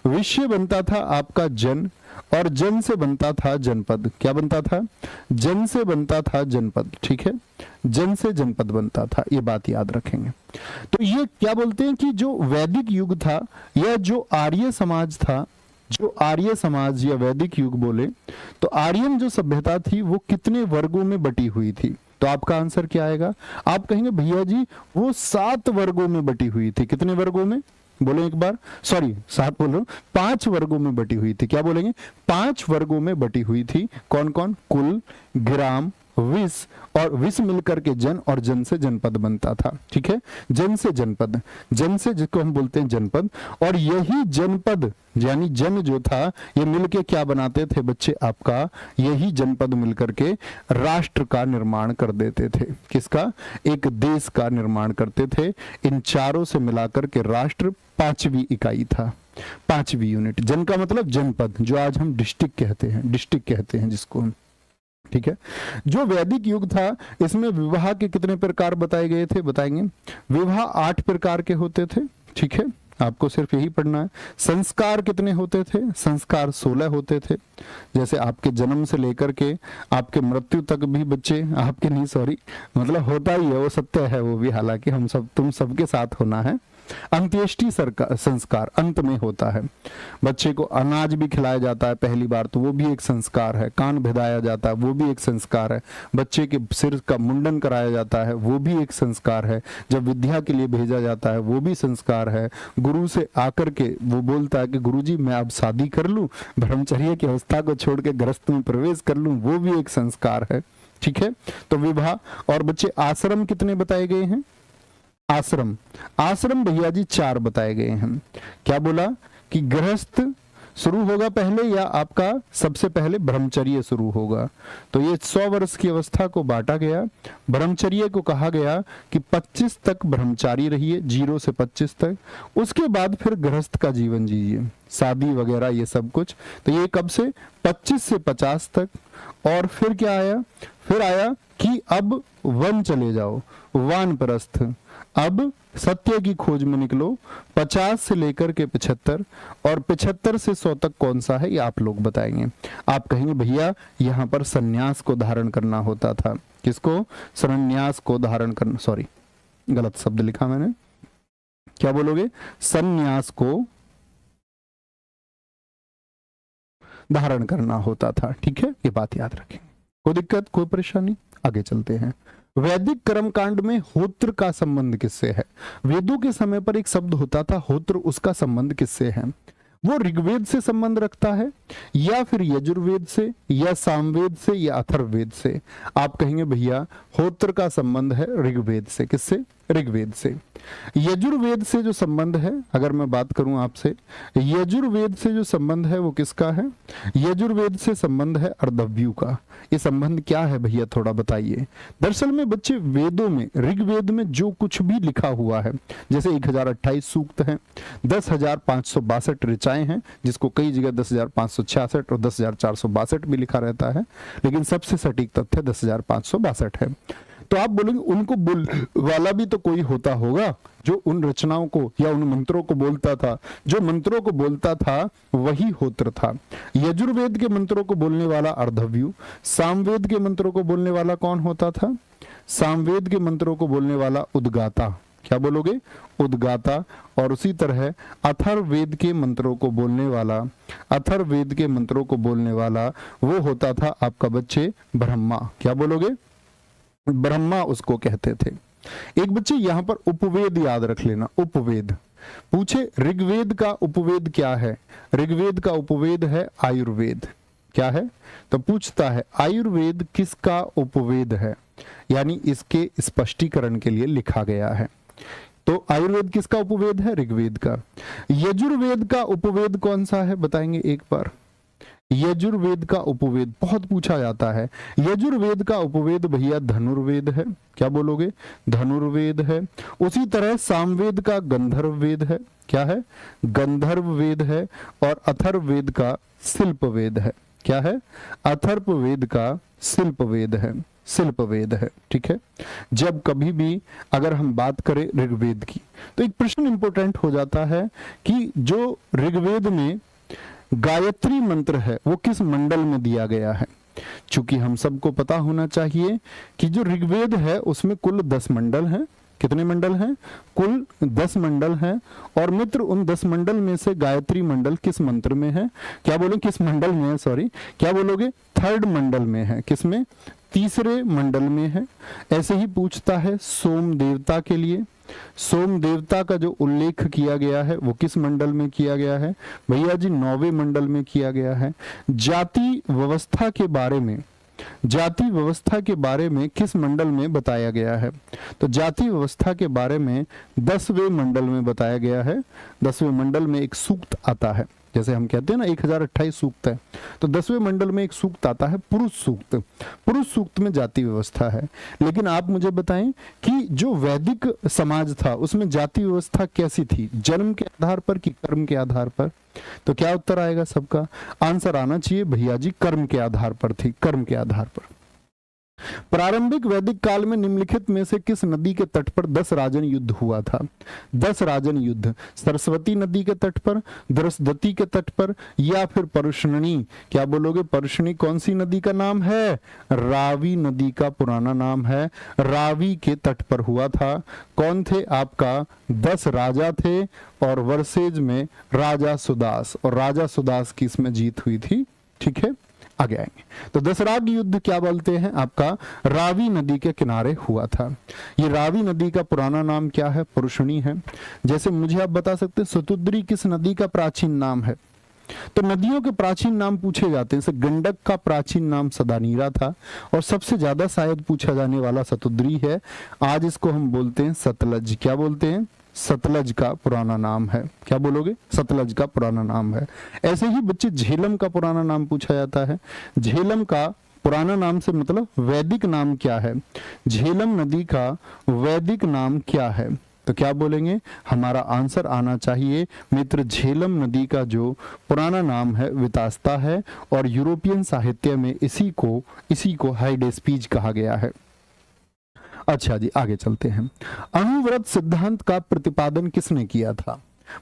विश्व बनता था आपका जन, और जन से बनता था जनपद। क्या बनता था? जन से बनता था जनपद, ठीक है, जन से जनपद बनता था। ये बात याद रखेंगे। तो ये क्या बोलते हैं कि जो वैदिक युग था या जो आर्य समाज था, जो आर्य समाज या वैदिक युग बोले तो आर्यन जो सभ्यता थी वो कितने वर्गों में बटी हुई थी? तो आपका आंसर क्या आएगा? आप कहेंगे भैया जी वो 7 वर्गों में बटी हुई थी। कितने वर्गों में? बोले एक बार, सॉरी 7 बोल रहा हूं, 5 वर्गों में बटी हुई थी। क्या बोलेंगे? 5 वर्गों में बटी हुई थी। कौन कौन? कुल, ग्राम, विस, और विस मिलकर के जन, और जन से जनपद बनता था। ठीक है, जन से जनपद, जन से जिसको हम बोलते हैं जनपद, और यही जनपद यानी जन जो था ये मिलके क्या बनाते थे बच्चे? आपका यही जनपद मिलकर के राष्ट्र का निर्माण कर देते थे। किसका? एक देश का निर्माण करते थे। इन चारों से मिलाकर के राष्ट्र 5वीं इकाई था, 5वीं यूनिट। जन का मतलब जनपद, जो आज हम डिस्ट्रिक्ट कहते हैं, डिस्ट्रिक्ट कहते हैं जिसको हम। ठीक है, जो वैदिक युग था इसमें विवाह के कितने प्रकार बताए गए थे? बताएंगे। विवाह 8 प्रकार के होते थे। ठीक है, आपको सिर्फ यही पढ़ना है। संस्कार कितने होते थे? संस्कार 16 होते थे। जैसे आपके जन्म से लेकर के आपके मृत्यु तक भी बच्चे, आपके नहीं सॉरी, मतलब होता ही है, वो सत्य है वो भी, हालांकि हम सब, तुम सबके साथ होना है। अंत्येष्टि संस्कार अंत में होता है। बच्चे को अनाज भी खिलाया जाता है पहली बार, तो वो भी एक संस्कार है। कान भिदाया जाता है, वो भी एक संस्कार है। बच्चे के सिर का मुंडन कराया जाता है, वो भी एक संस्कार है। जब विद्या के लिए भेजा जाता है, वो भी संस्कार है। गुरु से आकर के वो बोलता है कि गुरुजी मैं अब शादी कर लूं, ब्रह्मचर्य की अवस्था को छोड़ के गृहस्थ में प्रवेश कर लूं, वो भी एक संस्कार है। ठीक है, तो विवाह। और बच्चे आश्रम कितने बताए गए हैं? आश्रम, आश्रम भैया जी 4 बताए गए हैं। क्या बोला कि गृहस्थ शुरू होगा पहले, या आपका सबसे पहले ब्रह्मचर्य शुरू होगा। तो ये 100 वर्ष की अवस्था को बांटा गया। ब्रह्मचर्य को कहा गया कि 25 तक ब्रह्मचारी रहिए, 0 से 25 तक। उसके बाद फिर गृहस्थ का जीवन जीजिए, शादी वगैरह ये सब कुछ। तो ये कब से? 25 से 50 तक। और फिर क्या आया? फिर आया कि अब वन चले जाओ, वानप्रस्थ। अब सत्य की खोज में निकलो, 50 से लेकर के 75, और 75 से 100 तक कौन सा है ये आप लोग बताएंगे। आप कहेंगे भैया यहाँ पर सन्यास को धारण करना होता था। किसको? सन्यास को धारण करना, सॉरी गलत शब्द लिखा मैंने। क्या बोलोगे? सन्यास को धारण करना होता था। ठीक है, ये बात याद रखें। कोई दिक्कत, कोई परेशानी? आगे चलते हैं। वैदिक कर्मकांड में होत्र का संबंध किससे है? वेदों के समय पर एक शब्द होता था होत्र, उसका संबंध किससे है? वो ऋग्वेद से संबंध रखता है, या फिर यजुर्वेद से, या सामवेद से, या अथर्ववेद से? आप कहेंगे भैया होत्र का संबंध है ऋग्वेद से। किससे? ऋग्वेद से। यजुर्वेद से जो संबंध है, अगर मैं बात करूं आपसे, यजुर्वेद से जो संबंध है वो किसका है? यजुर्वेद से संबंध है अर्धव्यू का। ये संबंध क्या है भैया, थोड़ा बताइए। दरअसल में बच्चे वेदों में, ऋग्वेद में जो कुछ भी लिखा हुआ है, जैसे 1028 सूक्त हैं, 10,562 ऋचाएं हैं, जिसको कई जगह 10,566 और 10,462 भी लिखा रहता है, लेकिन सबसे सटीक तथ्य 10,562 है। तो आप बोलेंगे उनको बोल वाला भी तो कोई होता होगा जो उन रचनाओं को या उन मंत्रों को बोलता था। जो मंत्रों को बोलता था वही होत्र था। यजुर्वेद के मंत्रों को बोलने वाला अर्धव्यू, सामवेद के मंत्रों को बोलने वाला कौन होता था? सामवेद के मंत्रों को बोलने वाला उद्गाता। क्या बोलोगे? उद्गाता। और उसी तरह अथर्ववेद के मंत्रों को बोलने वाला, अथर्ववेद के मंत्रों को बोलने वाला वो होता था आपका बच्चे ब्रह्मा। क्या बोलोगे? ब्रह्मा उसको कहते थे। एक बच्चे यहां पर उपवेद याद रख लेना। उपवेद पूछे ऋग्वेद का उपवेद क्या है? ऋग्वेद का उपवेद है आयुर्वेद। क्या है? तो पूछता है आयुर्वेद किसका उपवेद है, यानी इसके स्पष्टीकरण के लिए लिखा गया है। तो आयुर्वेद किसका उपवेद है? ऋग्वेद का। यजुर्वेद का उपवेद कौन सा है बताएंगे एक बार? यजुर्वेद का उपवेद बहुत पूछा जाता है। यजुर्वेद का उपवेद भैया धनुर्वेद है। क्या बोलोगे? धनुर्वेद है। उसी तरह सामवेद का गंधर्व वेद है। क्या है? गंधर्व वेद है। और अथर्ववेद का शिल्प वेद है। क्या है? अथर्ववेद का शिल्प वेद है, शिल्प वेद है। ठीक है, जब कभी भी अगर हम बात करें ऋग्वेद की तो एक प्रश्न इंपॉर्टेंट हो जाता है कि जो ऋग्वेद में गायत्री मंत्र है वो किस मंडल में दिया गया है। चूंकि हम सबको पता होना चाहिए कि जो ऋग्वेद है उसमें कुल 10 मंडल हैं। कितने मंडल हैं? कुल 10 मंडल हैं। और मित्र उन 10 मंडल में से गायत्री मंडल किस मंत्र में है? क्या बोलो? किस मंडल में है? सॉरी, क्या बोलोगे? 3rd मंडल में है। किसमें? तीसरे मंडल में है। ऐसे ही पूछता है सोम देवता के लिए, सोम देवता का जो उल्लेख किया गया है वो किस मंडल में किया गया है? भैया जी 9वें मंडल में किया गया है। जाति व्यवस्था के बारे में, जाति व्यवस्था के बारे में किस मंडल में बताया गया है? तो जाति व्यवस्था के बारे में 10वें मंडल में बताया गया है। 10वें मंडल में एक सूक्त आता है, जैसे हम कहते हैं ना 1028 सूक्त है, तो 10वें मंडल में एक सूक्त आता है पुरुष सूक्त। पुरुष सूक्त में जाति व्यवस्था है। लेकिन आप मुझे बताएं कि जो वैदिक समाज था उसमें जाति व्यवस्था कैसी थी, जन्म के आधार पर कि कर्म के आधार पर? तो क्या उत्तर आएगा सबका? आंसर आना चाहिए भैया जी कर्म के आधार पर थी, कर्म के आधार पर। प्रारंभिक वैदिक काल में निम्नलिखित में से किस नदी के तट पर 10 राजन युद्ध हुआ था? 10 राजन युद्ध सरस्वती नदी के तट पर, द्रसदती के तट पर, या फिर परुष्णी? क्या बोलोगे? परुष्णी कौन सी नदी का नाम है? रावी नदी का पुराना नाम है। रावी के तट पर हुआ था। कौन थे आपका? 10 राजा थे और वर्सेज में राजा सुदास, और राजा सुदास की इसमें जीत हुई थी। ठीक है, आगे आएंगे। तो दसराग युद्ध क्या बोलते हैं आपका? रावी नदी के किनारे हुआ था। ये रावी नदी का पुराना नाम क्या है? पुरुषणी है। जैसे मुझे आप बता सकते हैं सतुद्री किस नदी का प्राचीन नाम है? तो नदियों के प्राचीन नाम पूछे जाते हैं। जैसे गंडक का प्राचीन नाम सदानीरा था और सबसे ज्यादा शायद पूछा जाने वाला सतुद्री है। आज इसको हम बोलते हैं सतलज। क्या बोलते हैं? सतलज का पुराना नाम है। क्या बोलोगे? सतलज का पुराना नाम है। ऐसे ही बच्चे झेलम का पुराना नाम पूछा जाता है। झेलम का पुराना नाम से मतलब वैदिक नाम क्या है? झेलम नदी का वैदिक नाम क्या है? तो क्या बोलेंगे? हमारा आंसर आना चाहिए मित्र झेलम नदी का जो पुराना नाम है वितास्ता है, और यूरोपियन साहित्य में इसी को हाइडेस्पीज कहा गया है। अच्छा जी, आगे चलते हैं। अणुव्रत सिद्धांत का प्रतिपादन किसने किया था?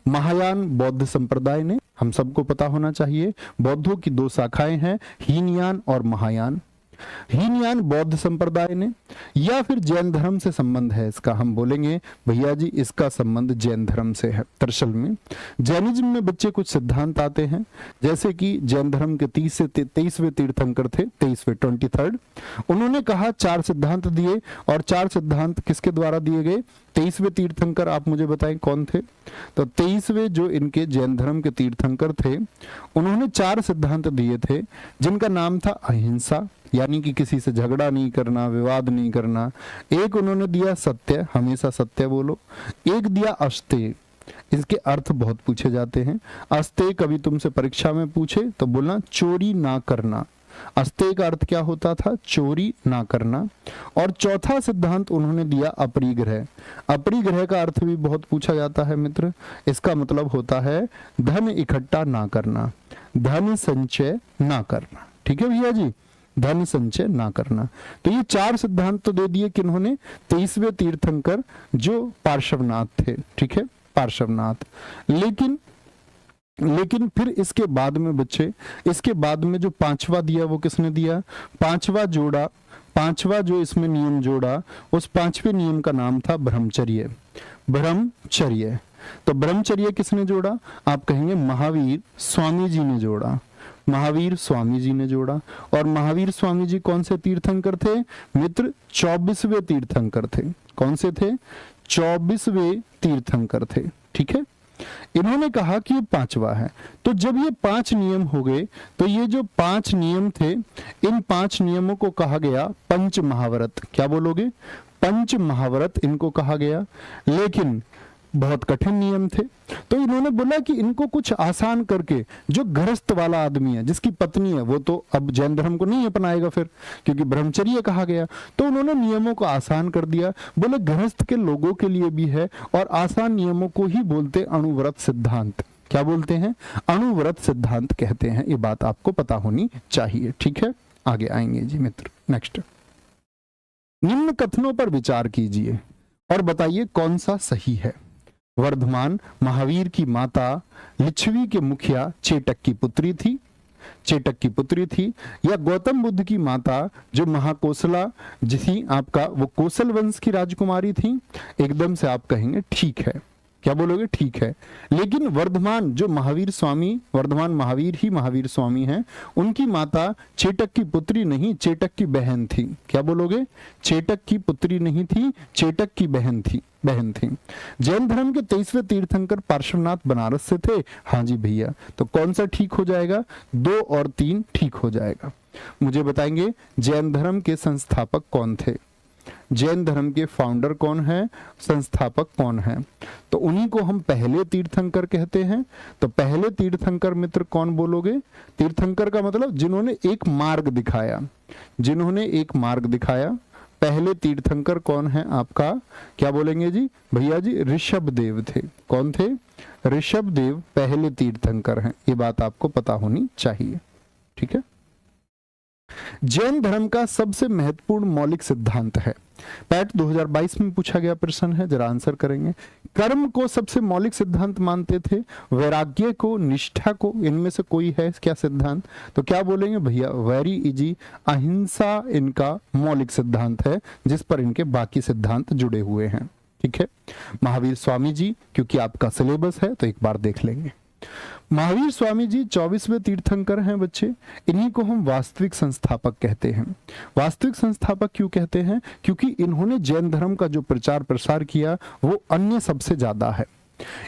महायान बौद्ध संप्रदाय ने। हम सबको पता होना चाहिए बौद्धों की 2 शाखाएं हैं, हीनयान और महायान। हीनयान बौद्ध संप्रदाय ने, या फिर जैन धर्म से संबंध है इसका? हम बोलेंगे भैया जी इसका संबंध जैन धर्म से है। दरअसल में जैनिज्म में बच्चे कुछ सिद्धांत आते हैं, जैसे कि जैन धर्म के 30 से 23वें तीर्थंकर थे, 23वें 23rd, उन्होंने कहा 4 सिद्धांत दिए, और 4 सिद्धांत किसके द्वारा दिए गए? 23वें तीर्थंकर आप मुझे बताएं कौन थे? तो 23वें जो इनके जैन धर्म के तीर्थंकर थे उन्होंने 4 सिद्धांत दिए थे, जिनका नाम था अहिंसा, यानी कि किसी से झगड़ा नहीं करना, विवाद नहीं करना। एक उन्होंने दिया सत्य, हमेशा सत्य बोलो। एक दिया अस्तेय, इसके अर्थ बहुत पूछे जाते हैं। अस्तेय कभी तुमसे परीक्षा में पूछे तो बोलना चोरी ना करना। अस्तेय का अर्थ क्या होता था? चोरी ना करना। और चौथा सिद्धांत उन्होंने दिया अपरिग्रह। अपरिग्रह का अर्थ भी बहुत पूछा जाता है मित्र। इसका मतलब होता है धन इकट्ठा ना करना, धन संचय ना करना। ठीक है भैया जी, धन संचय ना करना। तो ये 4 सिद्धांत तो दे दिए किन्होंने? 23वें तीर्थंकर जो पार्श्वनाथ थे। ठीक है, पार्श्वनाथ। लेकिन फिर इसके बाद में बच्चे, इसके बाद में जो 5वां दिया वो किसने दिया? 5वां जो इसमें नियम जोड़ा, उस 5वें नियम का नाम था ब्रह्मचर्य। ब्रह्मचर्य, तो ब्रह्मचर्य किसने जोड़ा? आप कहेंगे महावीर स्वामी जी ने जोड़ा। महावीर स्वामी जी ने जोड़ा। और महावीर स्वामी जी कौन से तीर्थंकर थे मित्र? 24वें तीर्थंकर थे। कौन से थे? 24वें तीर्थंकर थे। ठीक है, इन्होंने कहा कि ये 5वां है। तो जब ये 5 नियम हो गए, तो ये जो 5 नियम थे, इन 5 नियमों को कहा गया पंच महाव्रत। क्या बोलोगे? पंच महाव्रत इनको कहा गया। लेकिन बहुत कठिन नियम थे, तो इन्होंने बोला कि इनको कुछ आसान करके, जो गृहस्थ वाला आदमी है, जिसकी पत्नी है, वो तो अब जैन धर्म को नहीं अपनाएगा फिर, क्योंकि ब्रह्मचर्य कहा गया। तो उन्होंने नियमों को आसान कर दिया। बोले गृहस्थ के लोगों के लिए भी है, और आसान नियमों को ही बोलते अणुव्रत सिद्धांत। क्या बोलते हैं? अणुव्रत सिद्धांत कहते हैं। ये बात आपको पता होनी चाहिए। ठीक है, आगे आएंगे जी मित्र। नेक्स्ट, निम्न कथनों पर विचार कीजिए और बताइए कौन सा सही है। वर्धमान महावीर की माता लिच्छवी के मुखिया चेटक की पुत्री थी, चेटक की पुत्री थी, या गौतम बुद्ध की माता जो महाकोसला थी आपका, वो कोसल वंश की राजकुमारी थी? एकदम से आप कहेंगे ठीक है। क्या बोलोगे? ठीक है। लेकिन वर्धमान जो महावीर स्वामी, वर्धमान महावीर ही महावीर स्वामी हैं, उनकी माता चेटक की पुत्री नहीं, चेटक की बहन थी। क्या बोलोगे? चेटक की पुत्री नहीं थी, चेटक की बहन थी। जैन धर्म के 23वें तीर्थंकर पार्श्वनाथ बनारस से थे। हाँ जी भैया, तो कौन सा ठीक हो जाएगा? 2 और 3 ठीक हो जाएगा। मुझे बताएंगे जैन धर्म के संस्थापक कौन थे? जैन धर्म के फाउंडर कौन है, संस्थापक कौन है? तो उन्हीं को हम पहले तीर्थंकर कहते हैं। तो पहले तीर्थंकर मित्र कौन बोलोगे? तीर्थंकर का मतलब जिन्होंने एक मार्ग दिखाया, जिन्होंने एक मार्ग दिखाया। पहले तीर्थंकर कौन है आपका? क्या बोलेंगे जी? भैया जी ऋषभ देव थे। कौन थे? ऋषभ देव पहले तीर्थंकर हैं। ये बात आपको पता होनी चाहिए, ठीक है। जैन धर्म का सबसे महत्वपूर्ण मौलिक सिद्धांत है। पैट 2022 में पूछा गया प्रश्न है, जरा आंसर करेंगे। कर्म को सबसे मौलिक सिद्धांत मानते थे, वैराग्य को, निष्ठा को, इनमें से कोई है क्या सिद्धांत? तो क्या बोलेंगे भैया? वेरी इजी, अहिंसा इनका मौलिक सिद्धांत है, जिस पर इनके बाकी सिद्धांत जुड़े हुए हैं, ठीक है। महावीर स्वामी जी, क्योंकि आपका सिलेबस है तो एक बार देख लेंगे। महावीर स्वामी जी 24वें तीर्थंकर हैं बच्चे। इन्हीं को हम वास्तविक संस्थापक कहते हैं। वास्तविक संस्थापक क्यों कहते हैं? क्योंकि इन्होंने जैन धर्म का जो प्रचार प्रसार किया वो अन्य सबसे ज्यादा है।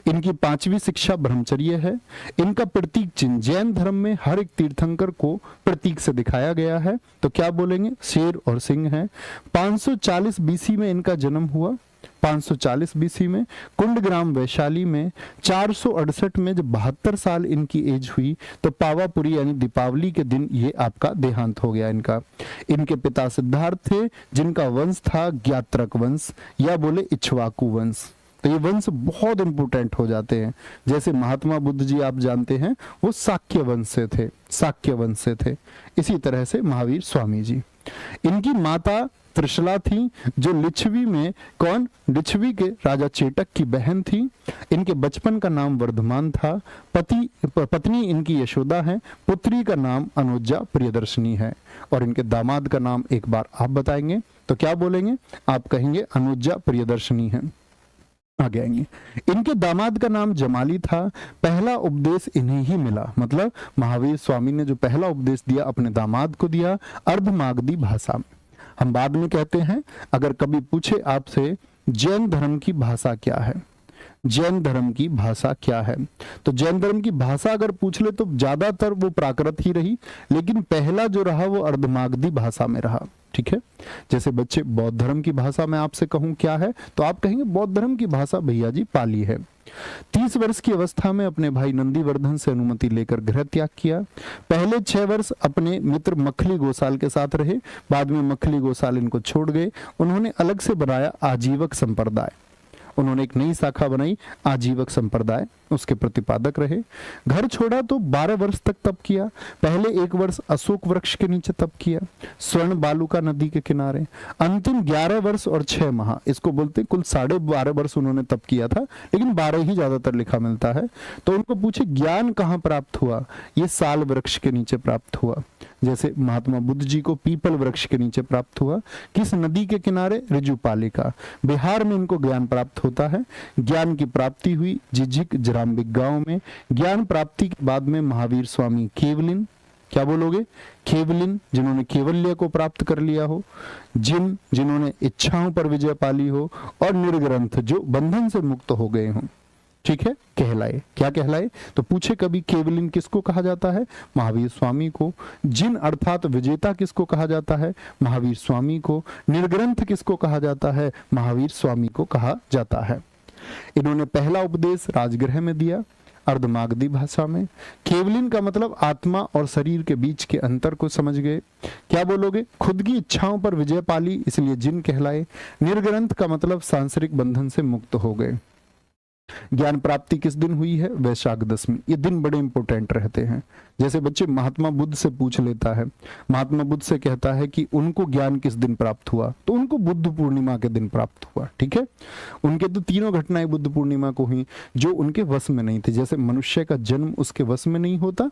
इनकी 5वीं शिक्षा ब्रह्मचर्य है। इनका प्रतीक चिन्ह जैन धर्म में हर एक तीर्थंकर को प्रतीक से दिखाया गया है। तो क्या बोलेंगे? शेर और सिंह है। 540 बीसी में इनका जन्म हुआ। 540 बीसी में कुंडग्राम वैशाली में। 468 में जब 72 साल इनकी एज हुई तो पावापुरी यानी दीपावली के दिन ये आपका देहांत हो गया इनका। इनके पिता सिद्धार्थ थे, जिनका वंश था ज्ञात्रक वंश या बोले इक्ष्वाकु वंश। तो ये वंश बहुत इंपोर्टेंट हो जाते हैं। जैसे महात्मा बुद्ध जी आप जानते हैं, वो शाक्य वंश से थे, शाक्य वंश से थे। इसी तरह से महावीर स्वामी जी। इनकी माता त्रिशला थी, जो लिच्छवी में कौन? लिच्छवी के राजा चेटक की बहन थी। इनके बचपन का नाम वर्धमान था। पत्नी इनकी यशोदा है। पुत्री का नाम अनुजा प्रियदर्शनी है। और इनके दामाद का नाम एक बार आप बताएंगे तो क्या बोलेंगे? आप कहेंगे अनुजा प्रियदर्शनी है। आगे आएंगे। इनके दामाद का नाम जमाली था। पहला उपदेश इन्हें ही मिला, मतलब महावीर स्वामी ने जो पहला उपदेश दिया अपने दामाद को दिया अर्धमागधी भाषा में। हम बाद में कहते हैं, अगर कभी पूछे आपसे जैन धर्म की भाषा क्या है, जैन धर्म की भाषा क्या है, तो जैन धर्म की भाषा अगर पूछ ले तो ज्यादातर वो प्राकृत ही रही, लेकिन पहला जो रहा वो अर्धमागधी भाषा में रहा, ठीक है। जैसे बच्चे बौद्ध धर्म की भाषा में आपसे कहूं क्या है, तो आप कहेंगे बौद्ध धर्म की भाषा भैया जी पाली है। 30 वर्ष की अवस्था में अपने भाई नंदीवर्धन से अनुमति लेकर गृह त्याग किया। पहले 6 वर्ष अपने मित्र मखली गोसाल के साथ रहे, बाद में मखली गोसाल इनको छोड़ गए। उन्होंने अलग से बनाया आजीवक संप्रदाय, उन्होंने एक नई शाखा बनाई आजीवक संप्रदाय, उसके प्रतिपादक रहे। घर छोड़ा तो 12 वर्ष तक तप किया। पहले 1 वर्ष अशोक वृक्ष के नीचे तप किया, स्वर्ण बालुका नदी के किनारे। अंतिम 11 वर्ष और 6 माह, इसको बोलते कुल 12.5 वर्ष उन्होंने तप किया था, लेकिन 12 ही ज्यादातर लिखा मिलता है। तो उनको पूछे ज्ञान कहाँ प्राप्त हुआ? ये साल वृक्ष के नीचे प्राप्त हुआ। जैसे महात्मा बुद्ध जी को पीपल वृक्ष के नीचे प्राप्त हुआ। किस नदी के किनारे? ऋजुपालिका। बिहार में इनको ज्ञान प्राप्त होता है। ज्ञान की प्राप्ति हुई झिझिक जराम्बिक गांव में। ज्ञान प्राप्ति के बाद में महावीर स्वामी केवलिन, क्या बोलोगे? केवलिन, जिन्होंने केवल्य को प्राप्त कर लिया हो, जिन्होंने इच्छाओं पर विजय पाली हो, और निर्ग्रंथ, जो बंधन से मुक्त हो गए हों, ठीक है, कहलाए। क्या कहलाए? तो पूछे कभी केवलिन किसको कहा जाता है? महावीर स्वामी को। जिन अर्थात विजेता किसको कहा जाता है? महावीर स्वामी को। निर्ग्रंथ किसको कहा जाता है? महावीर स्वामी को कहा जाता है। इन्होंने पहला उपदेश राजगृह में दिया अर्धमागधी भाषा में। केवलिन का मतलब आत्मा और शरीर के बीच के अंतर को समझ गए। क्या बोलोगे? खुद की इच्छाओं पर विजय पाली, इसलिए जिन कहलाए। निर्ग्रंथ का मतलब सांसारिक बंधन से मुक्त हो गए। ज्ञान प्राप्ति किस दिन हुई है? वैशाख दशमी। ये दिन बड़े इंपॉर्टेंट रहते हैं। जैसे बच्चे महात्मा बुद्ध से पूछ लेता है, महात्मा बुद्ध से कहता है कि उनको ज्ञान किस दिन प्राप्त हुआ, तो उनको बुद्ध पूर्णिमा के दिन प्राप्त हुआ, ठीक है। उनके तो तीनों घटनाएं बुद्ध पूर्णिमा को हुई जो उनके वश में नहीं थी। जैसे मनुष्य का जन्म उसके वश में नहीं होता,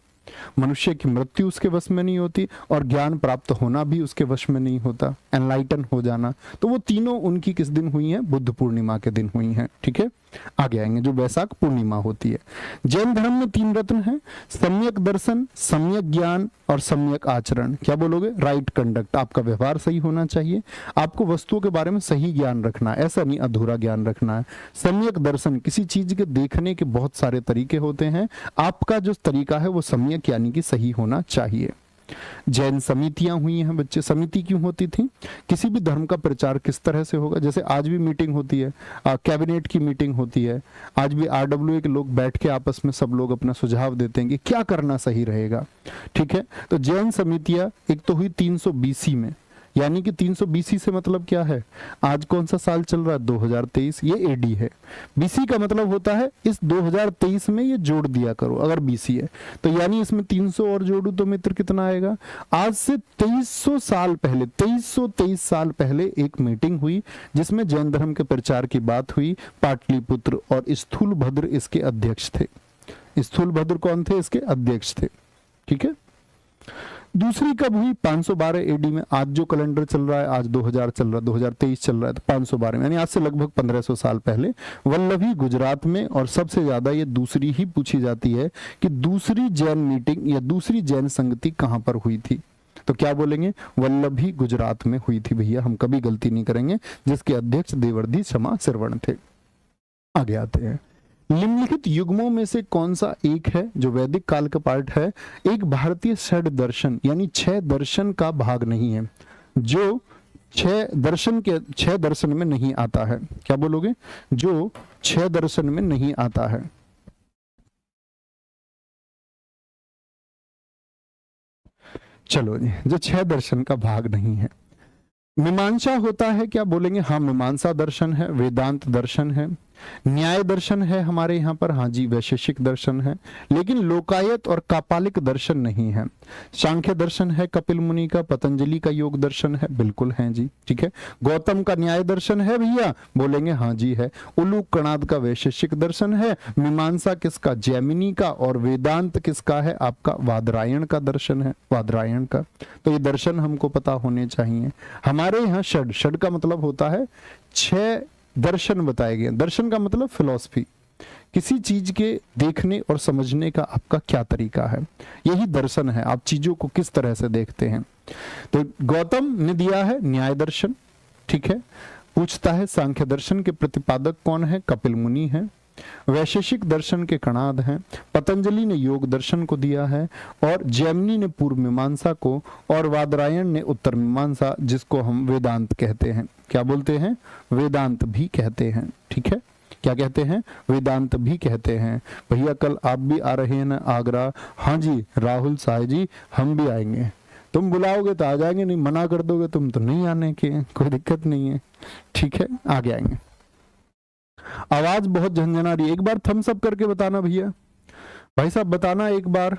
मनुष्य की मृत्यु उसके वश में नहीं होती और ज्ञान प्राप्त होना भी उसके वश में नहीं होता, एनलाइटन हो जाना। तो वो तीनों उनकी किस दिन हुई हैं? बुद्ध पूर्णिमा के दिन हुई हैं। ठीक है, आगे आएंगे, जो वैशाख पूर्णिमा होती है। जैन धर्म में 3 रत्न हैं, सम्यक दर्शन, सम्यक ज्ञान और सम्यक आचरण। क्या बोलोगे? Right conduct. आपका व्यवहार सही होना चाहिए, आपको वस्तुओं के बारे में सही ज्ञान रखना है, ऐसा नहीं अधूरा ज्ञान रखना है। सम्यक दर्शन, किसी चीज के देखने के बहुत सारे तरीके होते हैं, आपका जो तरीका है वो सम्यक यानी कि सही होना चाहिए। जैन समितियां हुई हैं बच्चे। समिति क्यों होती थी? किसी भी धर्म का प्रचार किस तरह से होगा, जैसे आज भी मीटिंग होती है, कैबिनेट की मीटिंग होती है, आज भी RWA के लोग बैठ के आपस में सब लोग अपना सुझाव देते हैं कि क्या करना सही रहेगा। ठीक है, तो जैन समितियां एक तो हुई 300 BC में, यानी कि 300 BC से मतलब क्या है? आज कौन सा साल चल रहा है? 2023, ये AD है। BC का मतलब होता है इस 2023 में ये जोड़ दिया करो, अगर BC है तो, यानी इसमें 300 और जोड़ू तो मित्र कितना आएगा? आज से 2300 साल पहले, 2323 साल पहले एक मीटिंग हुई जिसमें जैन धर्म के प्रचार की बात हुई। पाटलिपुत्र और स्थूलभद्र इसके अध्यक्ष थे। स्थूलभद्र कौन थे? इसके अध्यक्ष थे। ठीक है, दूसरी कब हुई? 512 AD में। आज जो कैलेंडर चल रहा है, आज 2000 चल रहा है, 2023 चल रहा है, तो 512 में, यानी आज से लगभग 1500 साल पहले वल्लभी गुजरात में। और सबसे ज्यादा ये दूसरी ही पूछी जाती है कि दूसरी जैन मीटिंग या दूसरी जैन संगति कहां पर हुई थी? तो क्या बोलेंगे? वल्लभी गुजरात में हुई थी भैया, हम कभी गलती नहीं करेंगे, जिसके अध्यक्ष देवर्धि क्षमा श्रवण थे। आगे आते हैं, निम्नलिखित युग्मों में से कौन सा एक है जो वैदिक काल का पार्ट है? एक भारतीय षड दर्शन यानी 6 दर्शन का भाग नहीं है, जो 6 दर्शन में नहीं आता है। क्या बोलोगे? जो 6 दर्शन में नहीं आता है। चलो जी, जो 6 दर्शन का भाग नहीं है। मीमांसा होता है, क्या बोलेंगे? हाँ, मीमांसा दर्शन है, वेदांत दर्शन है, न्याय दर्शन है हमारे यहाँ पर, हाँ जी, वैशेषिक दर्शन है, लेकिन लोकायत और कापालिक दर्शन नहीं है। सांख्य दर्शन है कपिल मुनि का, पतंजलि का योग दर्शन है, बिल्कुल है जी। ठीक है, गौतम का न्याय दर्शन है भैया, बोलेंगे हाँ जी है। उलूक कणाद का वैशेषिक दर्शन है, मीमांसा किसका? जैमिनी का, और वेदांत किसका है? आपका वादरायण का दर्शन है, वादरायण का। तो ये दर्शन हमको पता होने चाहिए। हमारे यहाँ षड, षड का मतलब होता है 6 दर्शन बताए गए। दर्शन का मतलब फिलॉसफी, किसी चीज के देखने और समझने का आपका क्या तरीका है, यही दर्शन है। आप चीजों को किस तरह से देखते हैं। तो गौतम ने दिया है न्याय दर्शन। ठीक है, पूछता है सांख्य दर्शन के प्रतिपादक कौन है? कपिल मुनि है। वैशेषिक दर्शन के कणाद हैं। पतंजलि ने योग दर्शन को दिया है, और जैमिनी ने पूर्व मीमांसा को, और वादरायण ने उत्तर मीमांसा, जिसको हम वेदांत कहते हैं। क्या बोलते हैं? वेदांत भी कहते हैं। ठीक है, क्या कहते हैं? वेदांत भी कहते हैं। भैया कल आप भी आ रहे हैं ना आगरा? हाँ जी राहुल साय जी, हम भी आएंगे। तुम बुलाओगे तो आ जाएंगे, नहीं मना कर दोगे तुम तो नहीं आने के, कोई दिक्कत नहीं है। ठीक है, आगे आएंगे। आवाज बहुत झंझना रही है, एक बार थम्स अप करके बताना भैया। भाई साहब बताना एक बार,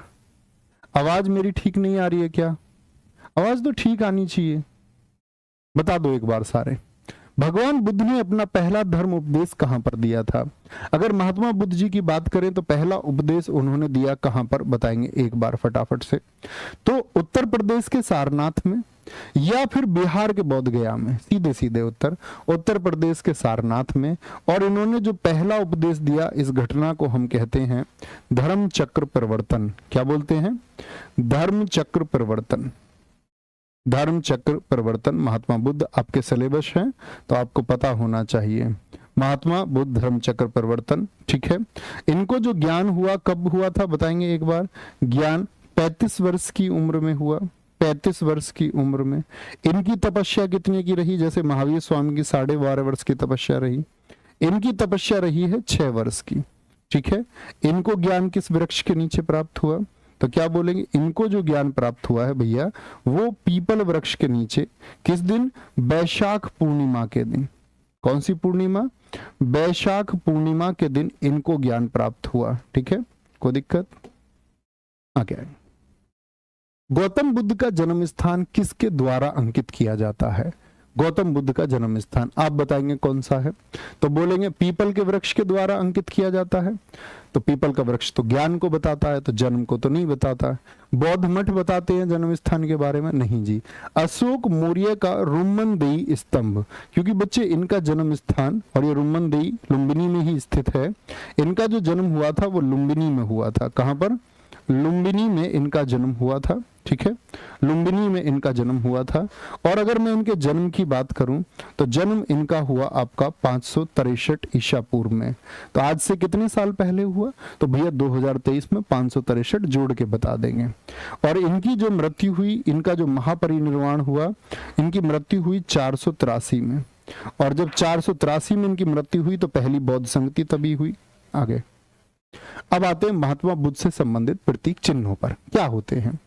आवाज मेरी ठीक नहीं आ रही है क्या? आवाज तो ठीक आनी चाहिए, बता दो एक बार सारे। भगवान बुद्ध ने अपना पहला धर्म उपदेश कहां पर दिया था? अगर महात्मा बुद्ध जी की बात करें तो पहला उपदेश उन्होंने दिया कहां पर? बताएंगे एक बार फटाफट से। तो उत्तर प्रदेश के सारनाथ में, या फिर बिहार के बोध गया में? सीधे सीधे उत्तर, उत्तर प्रदेश के सारनाथ में। और इन्होंने जो पहला उपदेश दिया, इस घटना को हम कहते हैं धर्म चक्र परिवर्तन। क्या बोलते हैं? धर्म चक्र परिवर्तन। धर्म चक्र परिवर्तन महात्मा बुद्ध आपके सिलेबस है तो आपको पता होना चाहिए। महात्मा बुद्ध धर्म चक्र परिवर्तन। ठीक है, इनको जो ज्ञान हुआ कब हुआ था बताएंगे एक बार? ज्ञान 35 वर्ष की उम्र में हुआ। 35 वर्ष की उम्र में। इनकी तपस्या कितने की रही? जैसे महावीर स्वामी की 12.5 वर्ष की तपस्या रही, इनकी तपस्या रही है 6 वर्ष की। ठीक है, इनको ज्ञान किस वृक्ष के नीचे प्राप्त हुआ? तो क्या बोलेंगे? इनको जो ज्ञान प्राप्त हुआ है भैया वो पीपल वृक्ष के नीचे। किस दिन? वैशाख पूर्णिमा के दिन। कौन सी पूर्णिमा? वैशाख पूर्णिमा के दिन इनको ज्ञान प्राप्त हुआ। ठीक है, कोई दिक्कत? आगे गौतम बुद्ध का जन्म स्थान किसके द्वारा अंकित किया जाता है? गौतम बुद्ध का जन्म स्थान आप बताएंगे कौन सा है? तो बोलेंगे पीपल के वृक्ष के द्वारा अंकित किया जाता है। तो पीपल का वृक्ष तो ज्ञान को बताता है, तो जन्म को तो नहीं बताता है। बौद्ध मठ बताते हैं जन्म स्थान के बारे में? नहीं जी। अशोक मौर्य का रुम्मनदेई स्तंभ, क्योंकि बच्चे इनका जन्म स्थान, और ये रुम्मनदेई लुम्बिनी में ही स्थित है, इनका जो जन्म हुआ था वो लुम्बिनी में हुआ था। कहां पर? लुम्बिनी में इनका जन्म हुआ था। ठीक है, लुम्बिनी में इनका जन्म हुआ था। और अगर मैं इनके जन्म की बात करूं तो जन्म इनका हुआ आपका 563 ईसा पूर्व में। तो आज से कितने साल पहले हुआ? तो भैया 2023 में 563 जोड़ के बता देंगे। और इनकी जो मृत्यु हुई, इनका जो महापरिनिर्वाण हुआ, इनकी मृत्यु हुई 483 में। और जब 483 में इनकी मृत्यु हुई तो पहली बौद्ध संगति तभी हुई। आगे अब आते हैं महात्मा बुद्ध से संबंधित प्रतीक चिन्हों पर। क्या होते हैं?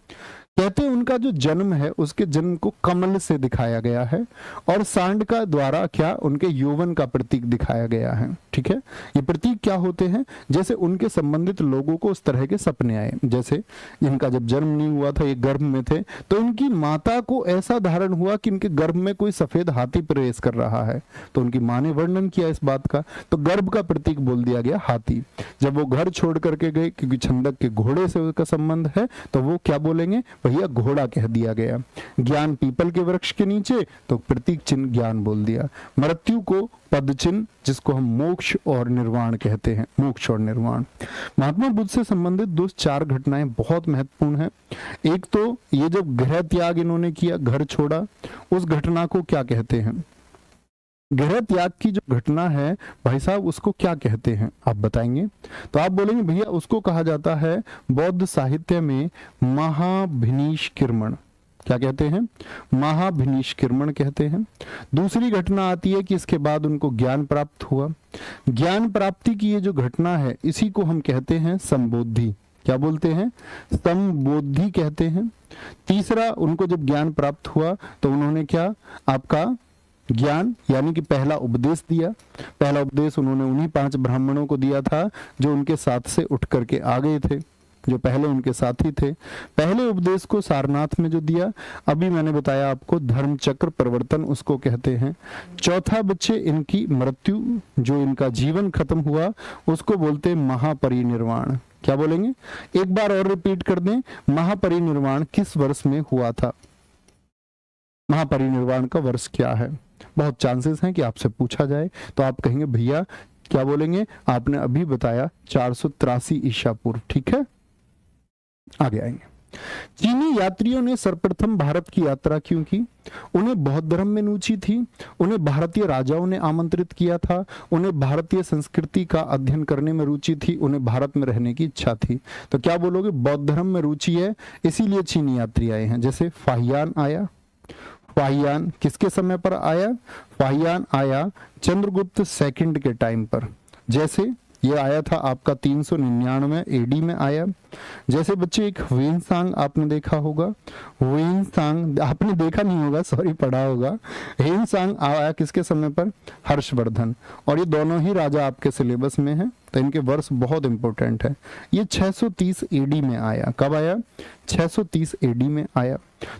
कहते हैं उनका जो जन्म है उसके जन्म को कमल से दिखाया गया है, और सांड का द्वारा क्या उनके यौवन का प्रतीक दिखाया गया है। ठीक है, ये प्रतीक क्या होते हैं? जैसे उनके संबंधित लोगों को उस तरह के सपने आए, जैसे इनका जब जन्म नहीं हुआ था, ये गर्भ में थे, तो इनकी माता को ऐसा धारण हुआ कि इनके गर्भ में कोई सफेद हाथी प्रवेश कर रहा है। तो उनकी माँ ने वर्णन किया इस बात का, तो गर्भ का प्रतीक बोल दिया गया हाथी। जब वो घर छोड़ करके गए, क्योंकि छंदक के घोड़े से उसका संबंध है, तो वो क्या बोलेंगे? भैया घोड़ा कह दिया गया। ज्ञान पीपल के वृक्ष के नीचे, तो प्रतीक चिन्ह ज्ञान बोल दिया। मृत्यु को पद चिन्ह, जिसको हम मोक्ष और निर्वाण कहते हैं, मोक्ष और निर्वाण। महात्मा बुद्ध से संबंधित 2-4 घटनाएं बहुत महत्वपूर्ण है। एक तो ये जब गृह त्याग इन्होंने किया, घर छोड़ा, उस घटना को क्या कहते हैं? गृह त्याग की जो घटना है भाई साहब, उसको क्या कहते हैं आप बताएंगे? तो आप बोलेंगे भैया उसको कहा जाता है बौद्ध साहित्य में महाभिनिष्क्रिमण। क्या कहते हैं? महाभिनिष्क्रिमण कहते हैं। दूसरी घटना आती है कि इसके बाद उनको ज्ञान प्राप्त हुआ। ज्ञान प्राप्ति की ये जो घटना है, इसी को हम कहते हैं संबोधि। क्या बोलते हैं? संबोधि कहते हैं। तीसरा, उनको जब ज्ञान प्राप्त हुआ तो उन्होंने क्या आपका ज्ञान यानी कि पहला उपदेश दिया। पहला उपदेश उन्होंने उन्हीं 5 ब्राह्मणों को दिया था जो उनके साथ से उठ करके आ गए थे, जो पहले उनके साथी थे। पहले उपदेश को सारनाथ में जो दिया, अभी मैंने बताया आपको, धर्म चक्र परिवर्तन उसको कहते हैं। चौथा बच्चे इनकी मृत्यु, जो इनका जीवन खत्म हुआ, उसको बोलते हैं महापरिनिर्वाण। क्या बोलेंगे? एक बार और रिपीट कर दें, महापरिनिर्वाण किस वर्ष में हुआ था? महापरिनिर्वाण का वर्ष क्या है? बहुत चांसेस हैं कि आपसे पूछा जाए, तो आप कहेंगे भैया क्या बोलेंगे? आपने अभी बताया 483 ईसा पूर्व। ठीक है, आगे आएंगे। चीनी यात्रियों ने सर्वप्रथम भारत की यात्रा क्यों की? उन्हें बौद्ध धर्म में रुचि थी, उन्हें भारतीय राजाओं ने आमंत्रित किया था, उन्हें भारतीय संस्कृति का अध्ययन करने में रुचि थी, उन्हें भारत में रहने की इच्छा थी। तो क्या बोलोगे? बौद्ध धर्म में रुचि है, इसीलिए चीनी यात्री आए हैं। जैसे फाहियान आया। फाहियान किसके समय पर आया? फाहियान आया चंद्रगुप्त सेकंड के टाइम पर। जैसे ये आया था आपका 399 एडी में आया। जैसे बच्चे एक ह्वेनसांग आपने देखा होगा, ह्वेनसांग आपने देखा नहीं होगा, सॉरी, पढ़ा होगा। ह्वेनसांग आया किसके समय पर? हर्षवर्धन। और ये दोनों ही राजा आपके सिलेबस में हैं, तो इनके वर्ष बहुत इंपॉर्टेंट है। ये 630 एडी में आया। कब आया? 630 एडी में आया।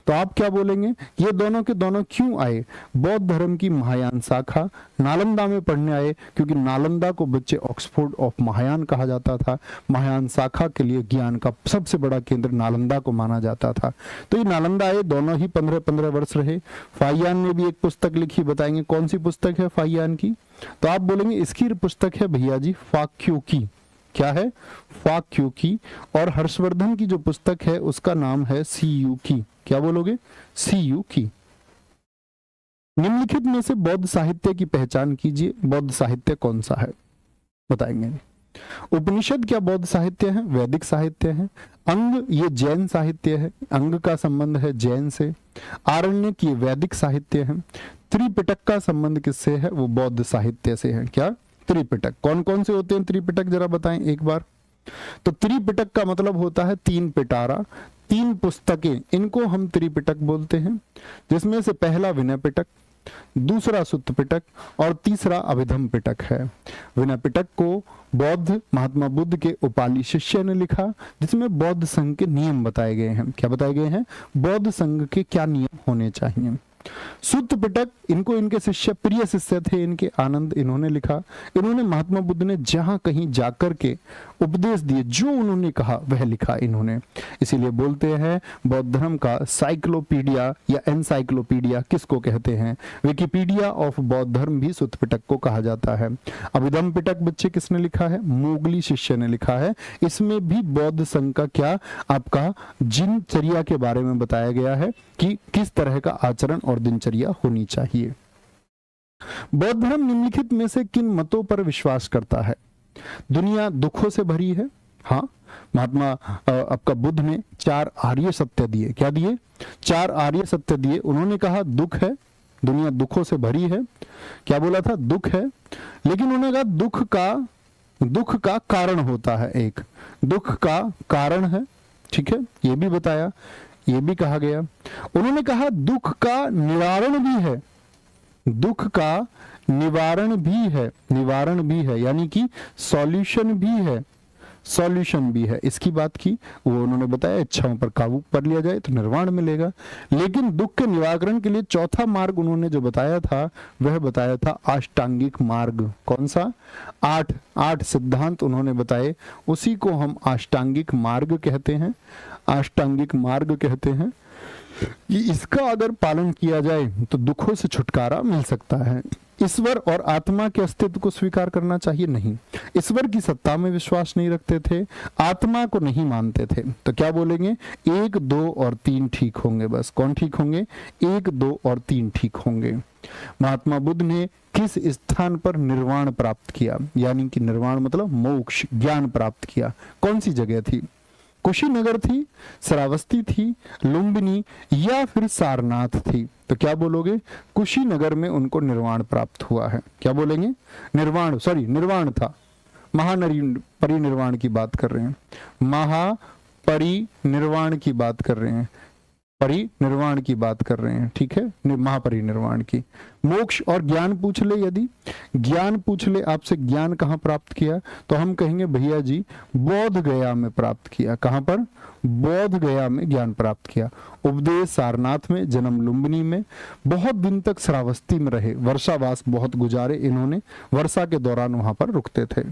तो आप क्या बोलेंगे? ये दोनों के दोनों क्यों आए? बौद्ध धर्म की महायान शाखा नालंदा में पढ़ने आए, क्योंकि नालंदा को बच्चे ऑक्सफोर्ड ऑफ महायान कहा जाता था। महायान शाखा के लिए ज्ञान का सबसे बड़ा केंद्र नालंदा को माना जाता था। तो ये नालंदा आए, दोनों ही 15-15 वर्ष रहे। फाहियान ने भी एक पुस्तक लिखी, बताएंगे कौन सी पुस्तक है फाहियान की? तो आप बोलेंगे इसकी पुस्तक है भैया जी फाक्यों की। क्या है? फाक्यों की। और हर्षवर्धन की जो पुस्तक है उसका नाम है सीयू की। क्या बोलोगे? सीयू की। निम्नलिखित में से बौद्ध साहित्य की पहचान कीजिए। बौद्ध साहित्य कौन सा है बताएंगे? उपनिषद क्या बौद्ध साहित्य है? वैदिक साहित्य है। अंग ये जैन साहित्य है, अंग का संबंध है जैन से। आरण्यक ये वैदिक साहित्य है। त्रिपिटक का संबंध किससे है? वो बौद्ध साहित्य से है। क्या? त्रिपिटक। कौन कौन से होते हैं त्रिपिटक, जरा बताएं एक बार। तो त्रिपिटक का मतलब होता है 3 पिटारा, 3 पुस्तकें, इनको हम त्रिपिटक बोलते हैं। जिसमें से पहला विनय पिटक, दूसरा सुत्त पिटक और तीसरा अभिधम पिटक है। विनय पिटक को बौद्ध महात्मा बुद्ध के उपाली शिष्य ने लिखा, जिसमें बौद्ध संघ के नियम बताए गए हैं। क्या बताए गए हैं? बौद्ध संघ के क्या नियम होने चाहिए। सुत्त पिटक, इनको इनके शिष्य, प्रिय शिष्य थे इनके, आनंद, इन्होंने लिखा। इन्होंने महात्मा बुद्ध ने जहां कहीं जाकर के उपदेश दिए, जो उन्होंने कहा वह लिखा इन्होंने। इसीलिए बोलते हैं बौद्ध धर्म का साइक्लोपीडिया या एनसाइक्लोपीडिया किसको कहते हैं? विकिपीडिया ऑफ बौद्ध धर्म भी सुत्त पिटक को कहा जाता है। अभिधम्म पिटक बच्चे किसने लिखा है? मोगली शिष्य ने लिखा है। इसमें भी बौद्ध संघ का क्या आपका दिनचर्या के बारे में बताया गया है कि किस तरह का आचरण और दिनचर्या होनी चाहिए। बौद्ध धर्म निम्नलिखित में से किन मतों पर विश्वास करता है? दुनिया दुखों से भरी है। हाँ, महात्मा आपका बुद्ध ने 4 आर्य सत्य दिए। क्या दिए? 4 आर्य सत्य दिए। उन्होंने कहा दुख है, दुनिया दुखों से भरी है। क्या बोला था? दुख है। लेकिन उन्होंने कहा दुख का कारण होता है, एक दुख का कारण है, ठीक है, ये भी बताया, ये भी कहा गया। उन्होंने कहा दुख का निवारण भी है, दुख का निवारण भी है, यानी कि सॉल्यूशन भी है, इसकी बात की। वो उन्होंने बताया इच्छाओं पर काबू कर लिया जाए तो निर्वाण मिलेगा। लेकिन दुख के निवारण के लिए चौथा मार्ग उन्होंने जो बताया था वह बताया था अष्टांगिक मार्ग। कौन सा? 8 सिद्धांत उन्होंने बताए, उसी को हम अष्टांगिक मार्ग कहते हैं। अष्टांगिक मार्ग कहते हैं कि इसका अगर पालन किया जाए तो दुखों से छुटकारा मिल सकता है। ईश्वर और आत्मा के अस्तित्व को स्वीकार करना चाहिए? नहीं। ईश्वर की सत्ता में विश्वास नहीं रखते थे, आत्मा को नहीं मानते थे। तो क्या बोलेंगे? 1, 2 और 3 ठीक होंगे। बस कौन ठीक होंगे? 1, 2 और 3 ठीक होंगे। महात्मा बुद्ध ने किस स्थान पर निर्वाण प्राप्त किया? यानी कि निर्वाण मतलब मोक्ष, ज्ञान प्राप्त किया। कौन सी जगह थी? कुशीनगर थी, श्रावस्ती थी, लुम्बिनी या फिर सारनाथ थी? तो क्या बोलोगे? कुशीनगर में उनको निर्वाण प्राप्त हुआ है। क्या बोलेंगे? निर्वाण था, महापरिनिर्वाण की बात कर रहे हैं, महापरिनिर्वाण की बात कर रहे हैं, परिनिर्वाण की बात कर रहे हैं, ठीक है, महापरिनिर्वाण की। मोक्ष और ज्ञान पूछ ले, यदि ज्ञान पूछ ले आपसे, ज्ञान कहाँ प्राप्त किया? तो हम कहेंगे भैया जी बोध गया में प्राप्त किया। कहाँ पर? बोध गया में ज्ञान प्राप्त किया। उपदेश सारनाथ में, जन्म लुम्बिनी में, बहुत दिन तक श्रावस्ती में रहे, वर्षावास बहुत गुजारे इन्होंने, वर्षा के दौरान वहां पर रुकते थे।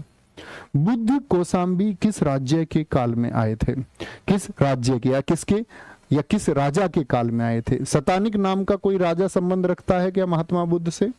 बुद्ध कौशाम्बी किस राज्य के काल में आए थे? किस राज्य के या किस राजा के काल में आए थे? सतानिक नाम का कोई राजा संबंध रखता है क्या महात्मा बुद्ध से?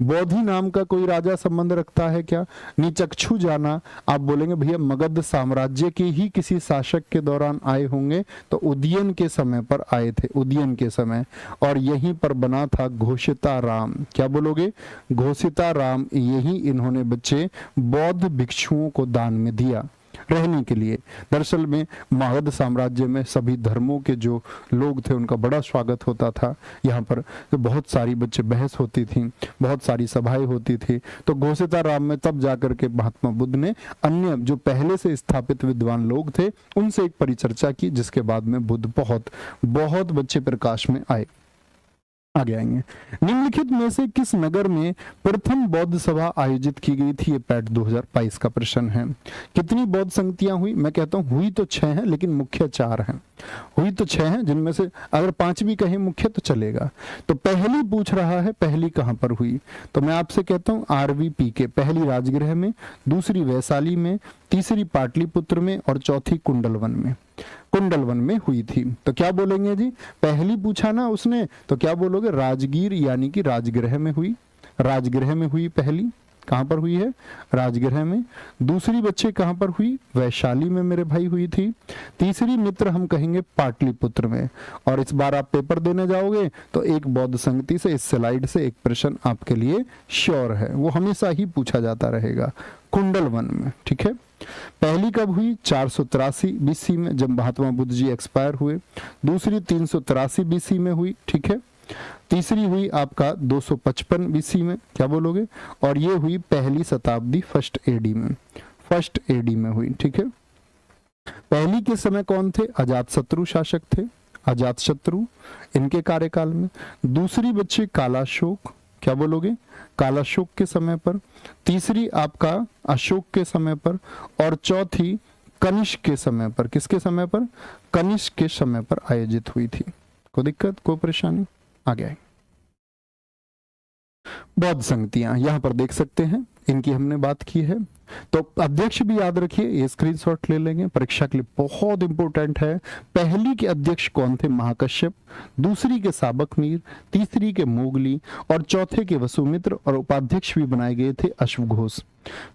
बोधि नाम का कोई राजा संबंध रखता है क्या? नीचक्षु जाना, आप बोलेंगे भैया मगध साम्राज्य के ही किसी शासक के दौरान आए होंगे, तो उदयन के समय पर आए थे, उदयन के समय, और यहीं पर बना था घोषिताराम। क्या बोलोगे? घोषिताराम। यही इन्होंने बच्चे बौद्ध भिक्षुओं को दान में दिया रहने के लिए। दरअसल में मगध साम्राज्य में सभी धर्मों के जो लोग थे उनका बड़ा स्वागत होता था। यहाँ पर तो बहुत सारी बच्चे बहस होती थी, बहुत सारी सभाएं होती थी। तो घोषिताराम में तब जाकर के महात्मा बुद्ध ने अन्य जो पहले से स्थापित विद्वान लोग थे उनसे एक परिचर्चा की, जिसके बाद में बुद्ध बहुत बच्चे प्रकाश में आए। आगे आएंगे। निम्नलिखित में से किस नगर में प्रथम बौद्ध सभा आयोजित की गई थी? ये पैट 2022 का प्रश्न है। कितनी बौद्ध संगतियां हुई? मैं कहता हूं हुई तो 6 हैं, लेकिन मुख्य 4 हैं। हुई तो 6 हैं, जिनमें से अगर 5 भी कहें मुख्य तो चलेगा। तो पहली पूछ रहा है, पहली कहां पर हुई? तो मैं आपसे कहता हूं RVP के, पहली राजगृह में, दूसरी वैशाली में, तीसरी पाटलिपुत्र में और चौथी कुंडलवन में हुई थी। तो क्या बोलेंगे जी? पहली पूछा ना उसने, तो क्या बोलोगे? राजगीर, यानी कि राजगृह में हुई। राजगृह में हुई पहली। कहां पर हुई है? राजगृह में। दूसरी बच्चे कहां पर हुई? वैशाली में मेरे भाई हुई थी। तीसरी मित्र हम कहेंगे पाटलिपुत्र में। और इस बार आप पेपर देने जाओगे तो एक बौद्ध संगति से, इस स्लाइड से एक प्रश्न आपके लिए श्योर है, वो हमेशा ही पूछा जाता रहेगा, कुंडलवन में, ठीक है। पहली कब हुई? 483 BC में, जब महात्मा बुद्ध जी एक्सपायर हुए। दूसरी 383 BC में हुई, ठीक है। तीसरी हुई आपका 255 BC में। क्या बोलोगे? और ये हुई पहली शताब्दी, फर्स्ट AD में हुई, ठीक है। पहली के समय कौन थे? अजातशत्रु शासक थे, अजातशत्रु, इनके कार्यकाल में। दूसरी बच्चे कालाशोक। क्या बोलोगे? कालाशोक के समय पर। तीसरी आपका अशोक के समय पर। और चौथी कनिष्क के समय पर। किसके समय पर? कनिष्क के समय पर आयोजित हुई थी। कोई दिक्कत, कोई परेशानी? आगे आए। बौद्ध संगतियां यहां पर देख सकते हैं, इनकी हमने बात की है। तो अध्यक्ष भी याद रखिए, ये स्क्रीनशॉट ले लेंगे, परीक्षा के लिए बहुत इंपॉर्टेंट है। पहली के अध्यक्ष कौन थे? महाकश्यप, दूसरी के साबक मीर, तीसरी के मोगली और चौथे के वसुमित्र, और उपाध्यक्ष भी बनाए गए थे अश्वघोष।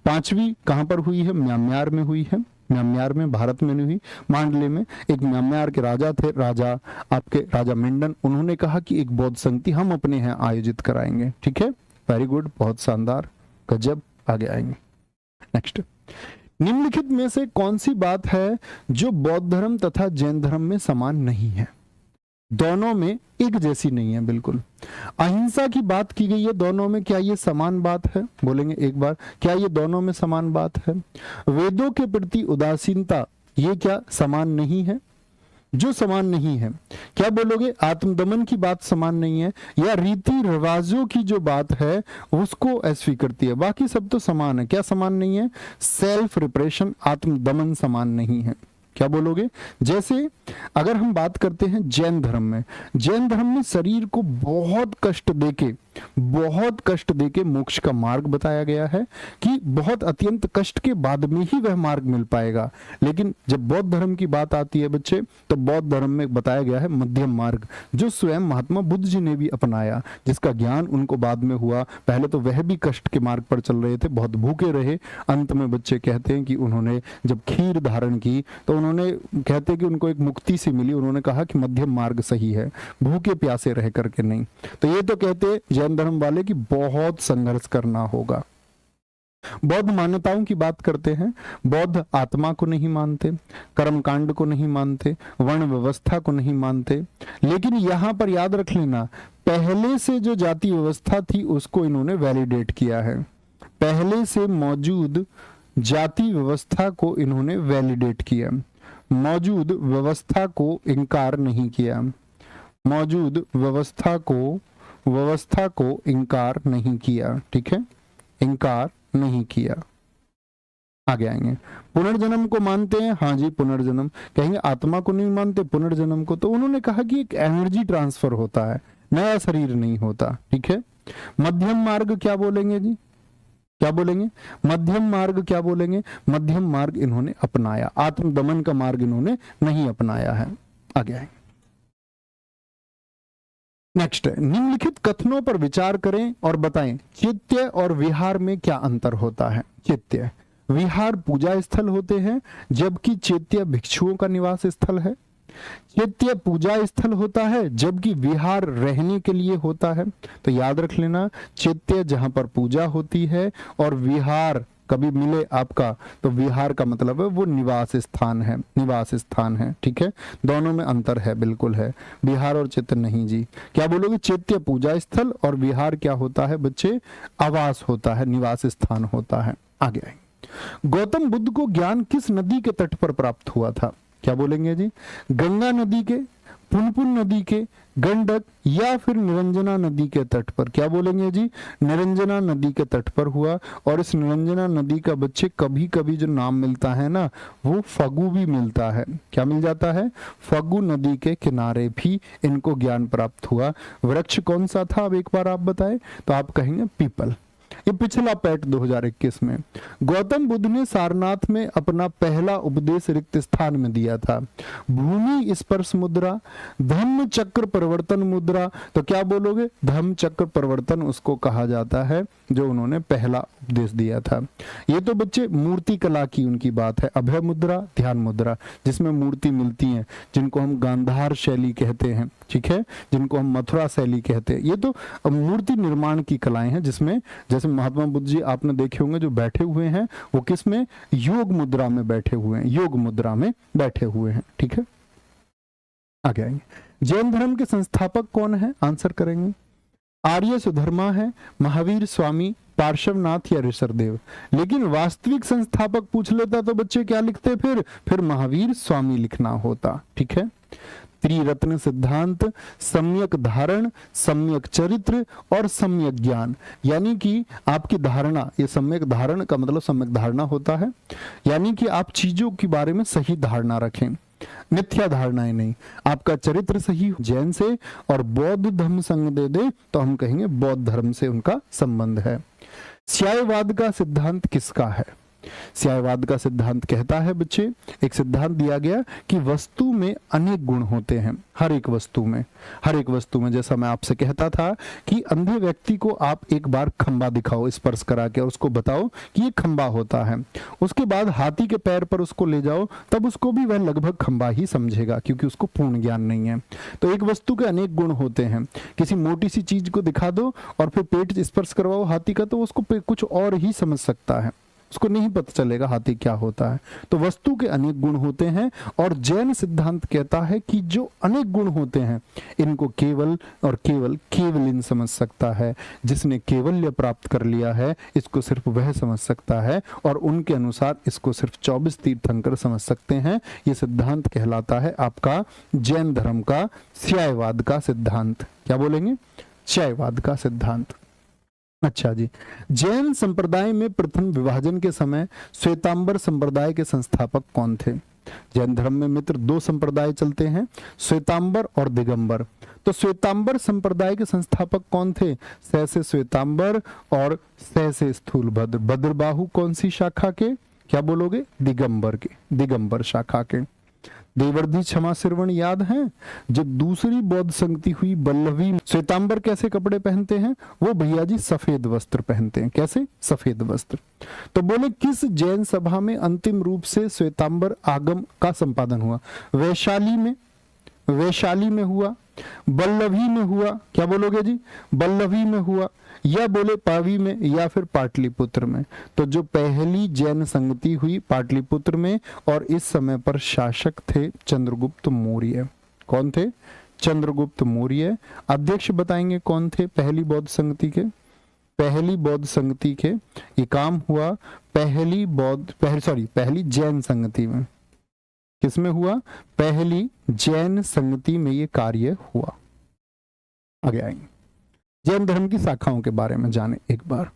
पांचवी कहां पर हुई है? म्यांमार में हुई है। म्यांमार में, भारत में नहीं हुई, मांडले में। एक म्यांमार के राजा थे, राजा मिंडन, उन्होंने कहा कि एक बौद्ध संगति हम अपने यहाँ आयोजित कराएंगे। ठीक है, वेरी गुड, बहुत शानदार, गजब। आगे आएंगे। नेक्स्ट, निम्नलिखित में से कौन सी बात है जो बौद्ध धर्म तथा जैन धर्म में समान नहीं है? दोनों में एक जैसी नहीं है, बिल्कुल। अहिंसा की बात की गई है दोनों में, क्या ये समान बात है? बोलेंगे एक बार, क्या ये दोनों में समान बात है? वेदों के प्रति उदासीनता, ये क्या समान नहीं है? जो समान नहीं है, क्या बोलोगे? आत्मदमन की बात समान नहीं है, या रीति रिवाजों की जो बात है उसको अस्वीकृति है? बाकी सब तो समान है। क्या समान नहीं है? सेल्फ रिप्रेशन, आत्मदमन समान नहीं है। क्या बोलोगे? जैसे अगर हम बात करते हैं जैन धर्म में, जैन धर्म में शरीर को बहुत कष्ट देके मोक्ष का मार्ग बताया गया है कि बहुत अत्यंत कष्ट के बाद में ही वह मार्ग मिल पाएगा। लेकिन जब बौद्ध धर्म की बात आती है बच्चे, तो बौद्ध धर्म में बताया गया है मध्यम मार्ग, जो स्वयं महात्मा बुद्ध जी ने भी अपनाया, जिसका ज्ञान उनको बाद में हुआ। पहले तो वह भी कष्ट के मार्ग पर चल रहे थे, बहुत भूखे रहे। अंत में बच्चे कहते हैं कि उन्होंने जब खीर धारण की तो उन्होंने कहते हैं कि उनको एक मुक्ति सी मिली। उन्होंने कहा कि मध्यम मार्ग सही है, भूखे प्यासे रह करके नहीं। तो ये तो कहते जैन धर्म वाले कि बहुत संघर्ष करना होगा। बौद्ध मान्यताओं की बात करते हैं, बौद्ध आत्मा को नहीं मानते, कर्मकांड को नहीं मानते, वर्ण व्यवस्था को नहीं मानते। लेकिन यहां पर याद रख लेना, पहले से जो जाति व्यवस्था थी उसको इन्होंने वैलिडेट किया है। पहले से मौजूद जाति व्यवस्था को इन्होंने वैलिडेट किया, मौजूद व्यवस्था को इनकार नहीं किया, मौजूद व्यवस्था को इनकार नहीं किया। ठीक है, इनकार नहीं किया। आगे आएंगे। पुनर्जन्म को मानते हैं? हाँ जी, पुनर्जन्म। कहेंगे आत्मा को नहीं मानते, पुनर्जन्म को। तो उन्होंने कहा कि एक एनर्जी ट्रांसफर होता है, नया शरीर नहीं होता। ठीक है। मध्यम मार्ग क्या बोलेंगे जी? क्या बोलेंगे? मध्यम मार्ग क्या बोलेंगे? मध्यम मार्ग इन्होंने अपनाया, आत्मदमन का मार्ग इन्होंने नहीं अपनाया है। आगे आएंगे। नेक्स्ट, निम्नलिखित कथनों पर विचार करें और बताएं चैत्य और विहार में क्या अंतर होता है। चैत्य, विहार पूजा स्थल होते हैं, जबकि चैत्य भिक्षुओं का निवास स्थल है। चैत्य पूजा स्थल होता है, जबकि विहार रहने के लिए होता है। तो याद रख लेना, चैत्य जहां पर पूजा होती है और विहार कभी मिले आपका, तो विहार का मतलब है वो निवास स्थान है, निवास स्थान है। ठीक है, दोनों में अंतर है, बिल्कुल है। विहार और चैत्य नहीं जी। क्या बोलोगे? चैत्य पूजा स्थल और विहार क्या होता है बच्चे? आवास होता है, निवास स्थान होता है। आगे आएंगे। गौतम बुद्ध को ज्ञान किस नदी के तट पर प्राप्त हुआ था? क्या बोलेंगे जी? गंगा नदी के, पुनपुन नदी के, गंडक या फिर निरंजना नदी के तट पर? क्या बोलेंगे जी? निरंजना नदी के तट पर हुआ। और इस निरंजना नदी का बच्चे कभी कभी जो नाम मिलता है ना, वो फगु भी मिलता है। क्या मिल जाता है? फगु नदी के किनारे भी इनको ज्ञान प्राप्त हुआ। वृक्ष कौन सा था, अब एक बार आप बताएं? तो आप कहेंगे पीपल। ये पिछला पैट 2021 में गौतम बुद्ध ने सारनाथ में अपना पहला उपदेश रिक्त स्थान में दिया था। भूमि स्पर्श मुद्रा, धम्म चक्र परिवर्तन मुद्रा। तो क्या बोलोगे? धम्म चक्र परिवर्तन उसको कहा जाता है जो उन्होंने पहला उपदेश दिया था। ये तो बच्चे मूर्ति कला की उनकी बात है। अभय मुद्रा, ध्यान मुद्रा, जिसमें मूर्ति मिलती है, जिनको हम गांधार शैली कहते हैं। ठीक है, जिनको हम मथुरा शैली कहते हैं। ये तो मूर्ति निर्माण की कलाएं हैं, जिसमें जैसे महात्मा बुद्ध जी आपने देखे होंगे जो बैठे हुए हैं, वो किस में? योग मुद्रा में बैठे हुए हैं, योग मुद्रा में बैठे हुए हैं। ठीक है, आगे आएंगे। जैन धर्म के संस्थापक कौन है? आंसर करेंगे। आर्य सुधर्मा है, महावीर स्वामी, पार्श्वनाथ या ऋषभदेव। लेकिन वास्तविक संस्थापक पूछ लेता तो बच्चे क्या लिखते? फिर महावीर स्वामी लिखना होता। ठीक है, त्रिरत्न सिद्धांत, सम्यक धारण, सम्यक चरित्र और सम्यक ज्ञान। यानी कि आपकी धारणा, ये सम्यक धारण का मतलब सम्यक धारणा होता है, यानी कि आप चीजों के बारे में सही धारणा रखें। मिथ्या धारणाएं नहीं। आपका चरित्र सही जैन से और बौद्ध धर्म संग दे दे तो हम कहेंगे बौद्ध धर्म से उनका संबंध है। स्यायवाद का सिद्धांत किसका है? स्यायवाद का सिद्धांत कहता है बच्चे, एक सिद्धांत दिया गया कि वस्तु में अनेक गुण होते हैं, हर एक वस्तु में। जैसा मैं आपसे कहता था कि अंधे व्यक्ति को आप एक बार खंबा दिखाओ स्पर्श करा के और उसको बताओ कि ये खंबा होता है, उसके बाद हाथी के पैर पर उसको ले जाओ, तब उसको भी वह लगभग खंबा ही समझेगा, क्योंकि उसको पूर्ण ज्ञान नहीं है। तो एक वस्तु के अनेक गुण होते हैं। किसी मोटी सी चीज को दिखा दो और फिर पेट स्पर्श करवाओ हाथी का, तो उसको कुछ और ही समझ सकता है, उसको नहीं पता चलेगा हाथी क्या होता है। तो वस्तु के अनेक गुण होते हैं और जैन सिद्धांत कहता है कि जो अनेक गुण होते हैं इनको केवल और केवल केवलिन समझ सकता है। जिसने केवल्य प्राप्त कर लिया है इसको सिर्फ वह समझ सकता है, और उनके अनुसार इसको सिर्फ 24 तीर्थंकर समझ सकते हैं। ये सिद्धांत कहलाता है आपका जैन धर्म का स्यायवाद का सिद्धांत। क्या बोलेंगे? स्यायवाद का सिद्धांत। अच्छा जी, जैन संप्रदाय में प्रथम विभाजन के समय श्वेतांबर संप्रदाय के संस्थापक कौन थे? जैन धर्म में मित्र दो संप्रदाय चलते हैं, श्वेतांबर और दिगंबर। तो श्वेतांबर संप्रदाय के संस्थापक कौन थे? सै से श्वेतांबर और सै से स्थूलभद्र। भद्रबाहु कौन सी शाखा के? क्या बोलोगे? दिगंबर के, दिगंबर शाखा के। देवर्धि क्षमा श्रवण याद है? जब दूसरी बौद्ध संगति हुई बल्लवी, श्वेतांबर कैसे कपड़े पहनते हैं? वो भैया जी सफेद वस्त्र पहनते हैं। कैसे? सफेद वस्त्र। तो बोले किस जैन सभा में अंतिम रूप से श्वेतांबर आगम का संपादन हुआ? वैशाली में हुआ, बल्लभी में हुआ। क्या बोलोगे जी? बल्लभी में हुआ, या बोले पावी में, या फिर पाटलिपुत्र में। तो जो पहली जैन संगति हुई पाटलिपुत्र में, और इस समय पर शासक थे चंद्रगुप्त मौर्य। कौन थे? चंद्रगुप्त मौर्य। अध्यक्ष बताएंगे कौन थे पहली बौद्ध संगति के? पहली बौद्ध संगति के ये काम हुआ पहली जैन संगति में। किसमें हुआ? पहली जैन संगति में ये कार्य हुआ। आगे आएंगे। जैन धर्म की शाखाओं के बारे में जाने एक बार।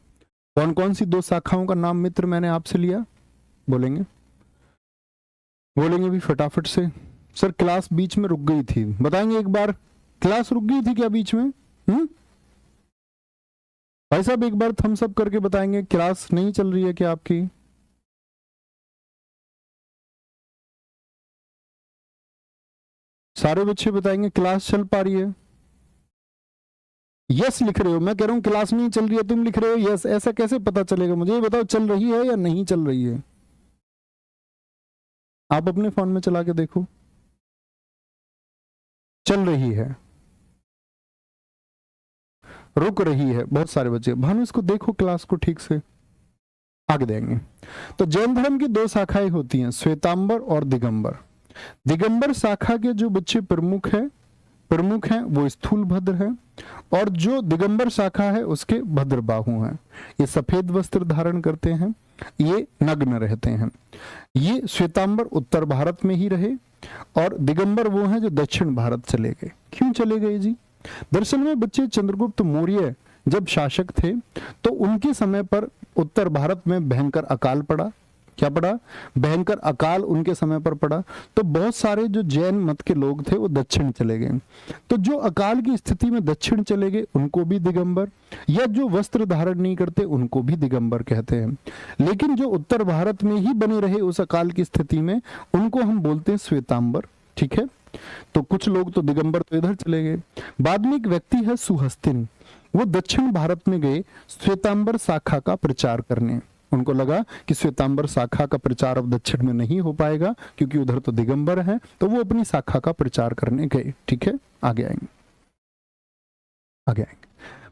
कौन कौन सी दो शाखाओं का नाम मित्र मैंने आपसे लिया? बोलेंगे भी फटाफट से। सर क्लास बीच में रुक गई थी, बताएंगे एक बार। क्लास रुक गई थी क्या बीच में? भाई साहब एक बार थम्स अप करके बताएंगे, क्लास नहीं चल रही है क्या आपकी? सारे बच्चे बताएंगे क्लास चल पा रही है? यस लिख रहे हो। मैं कह रहा हूं क्लास नहीं चल रही है, तुम लिख रहे हो यस। ऐसा कैसे पता चलेगा? मुझे ये बताओ चल रही है या नहीं चल रही है? आप अपने फोन में चला के देखो। चल रही है, रुक रही है। बहुत सारे बच्चे। भानु इसको देखो क्लास को ठीक से। आगे देंगे। तो जैन धर्म की दो शाखाएं होती हैं, श्वेतांबर और दिगंबर। दिगंबर शाखा के जो बच्चे प्रमुख हैं वो स्थूलभद्र है, और जो दिगंबर शाखा है उसके भद्रबाहु हैं। ये सफेद वस्त्र धारण करते हैं, ये नग्न रहते हैं। ये श्वेतांबर उत्तर भारत में ही रहे, और दिगंबर वो हैं जो दक्षिण भारत चले गए। क्यों चले गए जी? दरअसल में बच्चे चंद्रगुप्त मौर्य जब शासक थे तो उनके समय पर उत्तर भारत में भयंकर अकाल पड़ा। क्या पड़ा? भयंकर अकाल उनके समय पर पड़ा। तो बहुत सारे जो जैन मत के लोग थे वो दक्षिण चले गए। तो जो अकाल की स्थिति में दक्षिण चले गए उनको भी दिगंबर, या जो वस्त्र धारण नहीं करते उनको भी दिगंबर कहते हैं। लेकिन जो उत्तर भारत में ही बने रहे उस अकाल की स्थिति में, उनको हम बोलते हैं श्वेतांबर। ठीक है? तो कुछ लोग तो दिगंबर तो इधर चले गए। बाद में एक व्यक्ति है सुहस्तिन, वो दक्षिण भारत में गए श्वेतांबर शाखा का प्रचार करने। उनको लगा कि श्वेतांबर शाखा का प्रचार अब दक्षिण में नहीं हो पाएगा क्योंकि उधर तो दिगंबर है, तो वो अपनी शाखा का प्रचार करने गए। ठीक है? आगे आएंगे।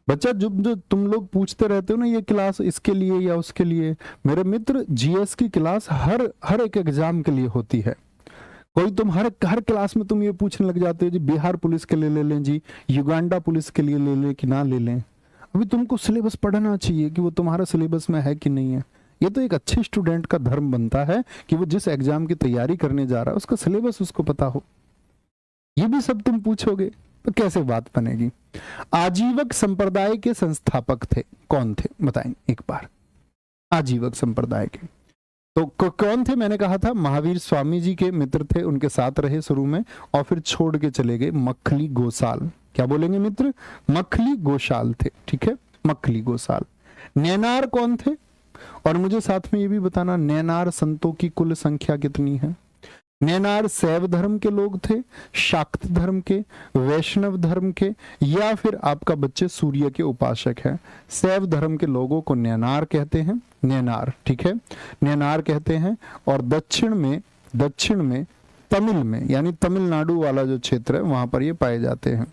बच्चा जो तुम लोग पूछते रहते हो ना ये क्लास इसके लिए या उसके लिए, मेरे मित्र जीएस की क्लास हर एक एग्जाम के लिए होती है। कोई तुम हर क्लास में तुम ये पूछने लग जाते हो जी बिहार पुलिस के लिए ले लें जी, युगांडा पुलिस के लिए ले लें कि ना ले लें। अभी तुमको सिलेबस पढ़ना चाहिए कि वो तुम्हारा सिलेबस में है कि नहीं है। ये तो एक अच्छे स्टूडेंट का धर्म बनता है कि वो जिस एग्जाम की तैयारी करने जा रहा है उसका सिलेबस उसको पता हो। ये भी सब तुम पूछोगे तो कैसे बात बनेगी? आजीवक संप्रदाय के संस्थापक थे कौन थे? बताएंगे एक बार। आजीवक संप्रदाय के तो कौन थे? मैंने कहा था महावीर स्वामी जी के मित्र थे, उनके साथ रहे शुरू में और फिर छोड़ के चले गए। मखली गोसाल, क्या बोलेंगे मित्र? मखली गोशाल थे, ठीक है, मखली गोसाल। नैनार कौन थे? और मुझे साथ में ये भी बताना, नैनार संतों की कुल संख्या कितनी है? नैनार शैव धर्म के लोग थे, शाक्त धर्म के, वैष्णव धर्म के, या फिर आपका बच्चे सूर्य के उपासक है? शैव धर्म के लोगों को नैनार कहते हैं, नैनार, ठीक है, नैनार कहते हैं। और दक्षिण में तमिल में, यानी तमिलनाडु वाला जो क्षेत्र है वहां पर ये पाए जाते हैं।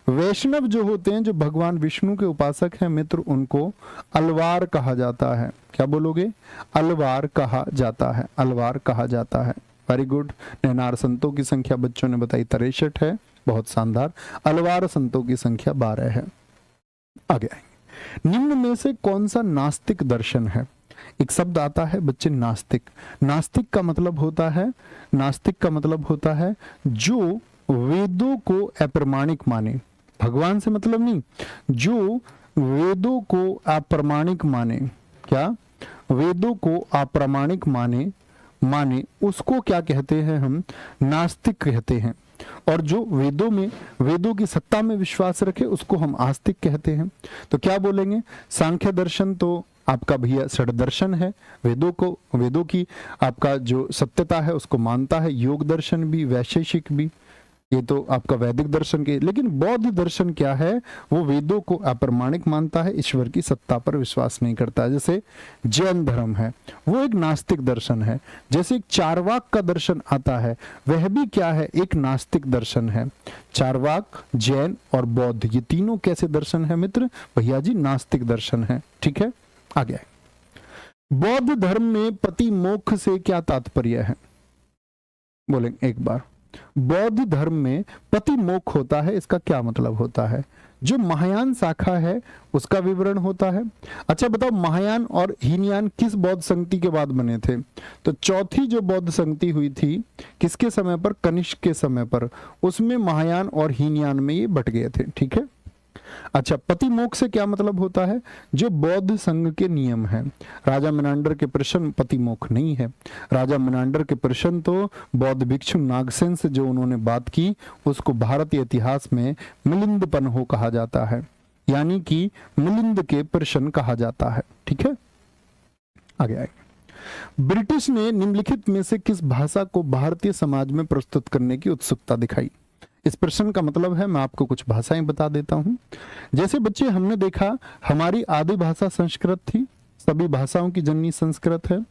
वैष्णव जो होते हैं, जो भगवान विष्णु के उपासक हैं मित्र, उनको अलवार कहा जाता है। क्या बोलोगे? अलवार कहा जाता है, अलवार कहा जाता है। Very good. नैनार संतों की संख्या बच्चों ने बताई 63 है, बहुत शानदार। अलवार संतों की संख्या 12 है। आगे आएंगे। निम्न में से कौन सा नास्तिक दर्शन है? एक शब्द आता है बच्चे, नास्तिक। नास्तिक का मतलब होता है, नास्तिक का मतलब होता है जो वेदों को अप्रमाणिक माने। भगवान से मतलब नहीं, जो वेदों को अप्रमाणिक माने। क्या? वेदों को अप्रमाणिक माने उसको क्या कहते हैं? हम नास्तिक कहते हैं। और जो वेदों की सत्ता में विश्वास रखे उसको हम आस्तिक कहते हैं। तो क्या बोलेंगे? सांख्य दर्शन तो आपका भैया षड दर्शन है, वेदों की आपका जो सत्यता है उसको मानता है। योग दर्शन भी, वैशेषिक भी, ये तो आपका वैदिक दर्शन के। लेकिन बौद्ध दर्शन क्या है? वो वेदों को अप्रमाणिक मानता है, ईश्वर की सत्ता पर विश्वास नहीं करता। जैसे जैन धर्म है, वो एक नास्तिक दर्शन है। जैसे एक चारवाक का दर्शन आता है, वह भी क्या है? एक नास्तिक दर्शन है। चारवाक, जैन और बौद्ध, ये तीनों कैसे दर्शन है मित्र? भैया जी नास्तिक दर्शन है, ठीक है। आगे बौद्ध धर्म में पति मोक्ष से क्या तात्पर्य है? बोलेंगे एक बार। बौद्ध धर्म में पति मोक्ष होता है, इसका क्या मतलब होता है? जो महायान शाखा है उसका विवरण होता है। अच्छा बताओ, महायान और हीनयान किस बौद्ध संगति के बाद बने थे? तो चौथी जो बौद्ध संगति हुई थी किसके समय पर? कनिष्क के समय पर। उसमें महायान और हीनयान में ये बट गए थे, ठीक है। अच्छा, पति मोक्ष से क्या मतलब होता है? जो बौद्ध संघ के नियम है। राजा मेनांडर के प्रश्न पति मोक्ष नहीं है। राजा मेनांडर के प्रश्न तो बौद्ध भिक्षु नागसेन से जो उन्होंने बात की उसको भारतीय इतिहास में मिलिंदपन्हो कहा जाता है, यानी कि मिलिंद के प्रश्न कहा जाता है, ठीक है। आगे आए। ब्रिटिश ने निम्नलिखित में से किस भाषा को भारतीय समाज में प्रस्तुत करने की उत्सुकता दिखाई? इस प्रश्न का मतलब है, मैं आपको कुछ भाषाएं बता देता हूं। जैसे बच्चे हमने देखा हमारी आदि भाषा संस्कृत थी, सभी भाषाओं की जननी संस्कृत है।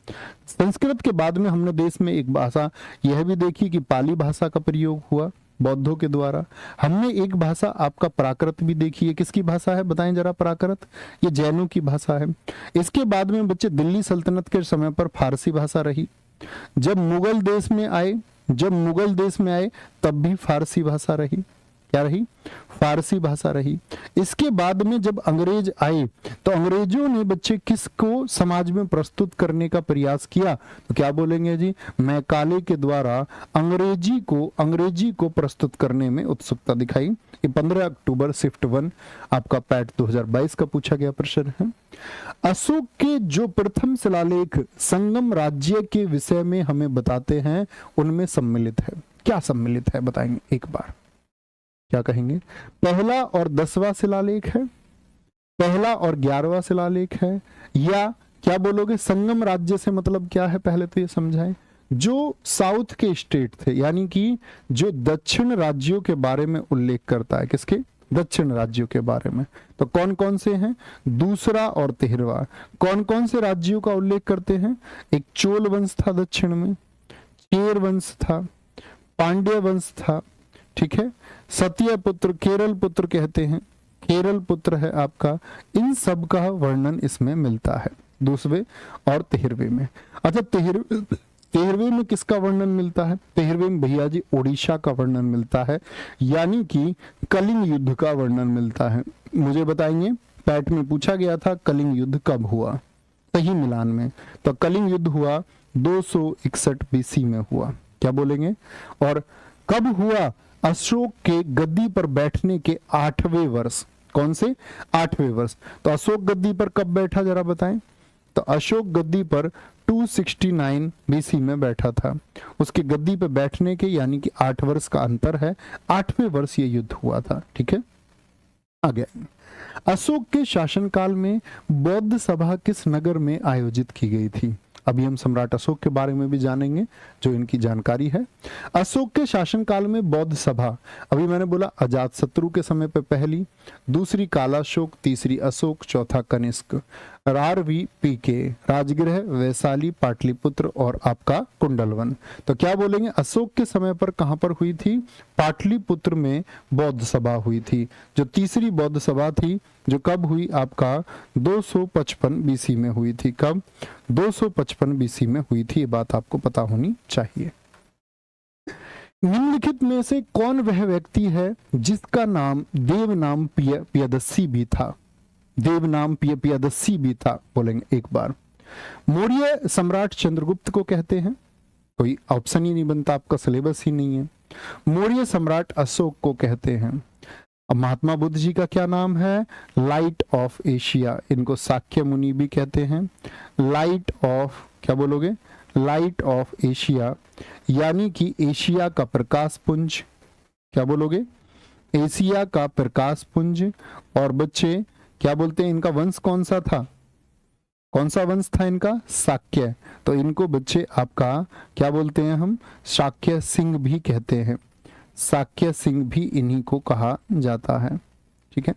संस्कृत के बाद में हमने देश में एक भाषा यह भी देखी कि पाली भाषा का प्रयोग हुआ बौद्धों के द्वारा। हमने एक भाषा आपका प्राकृत भी देखी है। किसकी भाषा है बताएं जरा? प्राकृत, ये जैनों की भाषा है। इसके बाद में बच्चे दिल्ली सल्तनत के समय पर फारसी भाषा रही। जब मुगल देश में आए तब भी फारसी भाषा रही। क्या रही? फारसी भाषा रही। इसके बाद में जब अंग्रेज आए तो अंग्रेजों ने बच्चे किसको समाज में प्रस्तुत करने का प्रयास किया? तो क्या बोलेंगे जी? मैकाले के द्वारा अंग्रेजी को प्रस्तुत करने में उत्सुकता दिखाई। ये 15 अक्टूबर शिफ्ट 1 आपका पैट 2022 का पूछा गया प्रश्न है। अशोक के जो प्रथम शिलालेख संगम राज्य के विषय में हमें बताते हैं उनमें सम्मिलित है। क्या सम्मिलित है बताएंगे एक बार? क्या कहेंगे? पहला और 10वां शिलालेख है, पहला और 11वां शिलालेख है, या क्या बोलोगे? संगम राज्य से मतलब क्या है पहले तो ये समझाएं। जो साउथ के स्टेट थे, यानी कि जो दक्षिण राज्यों के बारे में उल्लेख करता है। किसके? दक्षिण राज्यों के बारे में। तो कौन कौन से हैं? दूसरा और 13वां। कौन कौन से राज्यों का उल्लेख करते हैं? एक चोल वंश था दक्षिण में, चेर वंश था, पांड्य वंश था, ठीक है, सत्य पुत्र, केरल पुत्र कहते हैं, केरल पुत्र है आपका। इन सब का वर्णन इसमें मिलता है 2वें और 13वें में। अच्छा, 13वें में किसका वर्णन मिलता है? 13वें में भैया जी उड़ीसा का वर्णन मिलता है, यानी कि कलिंग युद्ध का वर्णन मिलता है। मुझे बताएंगे, पैट में पूछा गया था कलिंग युद्ध कब हुआ? सही मिलान में। तो कलिंग युद्ध हुआ 261 BC में हुआ। क्या बोलेंगे? और कब हुआ? अशोक के गद्दी पर बैठने के 8वें वर्ष। कौन से? 8वें वर्ष। तो अशोक गद्दी पर कब बैठा जरा बताएं? तो अशोक गद्दी पर 269 बीसी में बैठा था। उसके गद्दी पे बैठने के यानी कि 8 वर्ष का अंतर है, 8वें वर्ष ये युद्ध हुआ था। ठीक है, आगे अशोक के शासनकाल में बौद्ध सभा किस नगर में आयोजित की गई थी? अभी हम सम्राट अशोक के बारे में भी जानेंगे, जो इनकी जानकारी है। अशोक के शासनकाल में बौद्ध सभा, अभी मैंने बोला अजातशत्रु के समय पे पहली, दूसरी कालाशोक, तीसरी अशोक, चौथा कनिष्क, रारवी पीके, राजगृह, वैशाली, पाटलिपुत्र और आपका कुंडलवन। तो क्या बोलेंगे, अशोक के समय पर कहां पर हुई थी? पाटलिपुत्र में बौद्ध सभा हुई थी, जो तीसरी बौद्ध सभा थी, जो कब हुई? आपका 255 बीसी में हुई थी। कब? 255 बीसी में हुई थी। ये बात आपको पता होनी चाहिए। निम्नलिखित में से कौन वह व्यक्ति है जिसका नाम देवनाम पियदस्सी भी था? देवनाम पियदस्सी भी था, बोलेंगे एक बार। मौर्य सम्राट चंद्रगुप्त को कहते हैं, कोई ऑप्शन ही नहीं बनता, आपका सिलेबस ही नहीं है। मौर्य सम्राट अशोक को कहते हैं। अब महात्मा बुद्ध जी का क्या नाम है? लाइट ऑफ एशिया, इनको साक्य मुनि भी कहते हैं। लाइट ऑफ, क्या बोलोगे? लाइट ऑफ एशिया, यानी कि एशिया का प्रकाश पुंज। क्या बोलोगे? एशिया का प्रकाश पुंज। और बच्चे क्या बोलते हैं, इनका वंश कौन सा था? कौन सा वंश था इनका? शाक्य। तो इनको बच्चे आपका क्या बोलते हैं हम? शाक्य सिंह भी कहते हैं। शाक्य सिंह भी इन्हीं को कहा जाता है। ठीक है।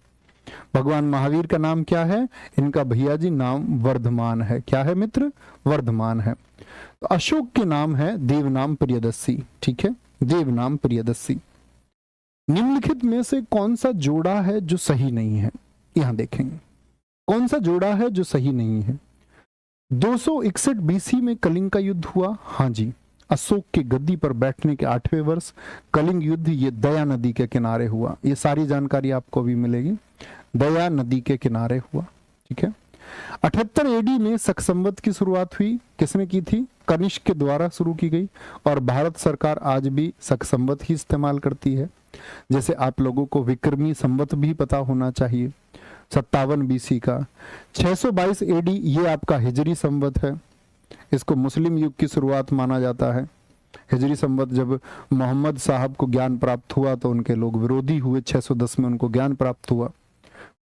भगवान महावीर का नाम क्या है? इनका भैया जी नाम वर्धमान है। क्या है मित्र? वर्धमान है। तो अशोक के नाम है देवनाम प्रियदर्शी। ठीक है, देवनाम प्रियदर्शी। निम्नलिखित में से कौन सा जोड़ा है जो सही नहीं है? यहां देखेंगे कौन सा जोड़ा है जो सही नहीं है। 261 बीसी में कलिंग का युद्ध हुआ। हाँ जी, अशोक के गद्दी पर बैठने के 8वें वर्ष कलिंग युद्ध ये दया नदी के किनारे हुआ। ये सारी जानकारी आपको भी मिलेगी। दया नदी के किनारे हुआ। ठीक है। 78 एडी में शक संवत की शुरुआत हुई। किसने की थी? कनिष्क के द्वारा शुरू की गई। और भारत सरकार आज भी शक संवत ही इस्तेमाल करती है। जैसे आप लोगों को विक्रमी संवत भी पता होना चाहिए, 57 बीसी का। 622 एडी ये आपका हिजरी संवत है। इसको मुस्लिम युग की शुरुआत माना जाता है। हिजरी संवत जब मोहम्मद साहब को ज्ञान प्राप्त हुआ तो उनके लोग विरोधी हुए। 610 में उनको ज्ञान प्राप्त हुआ,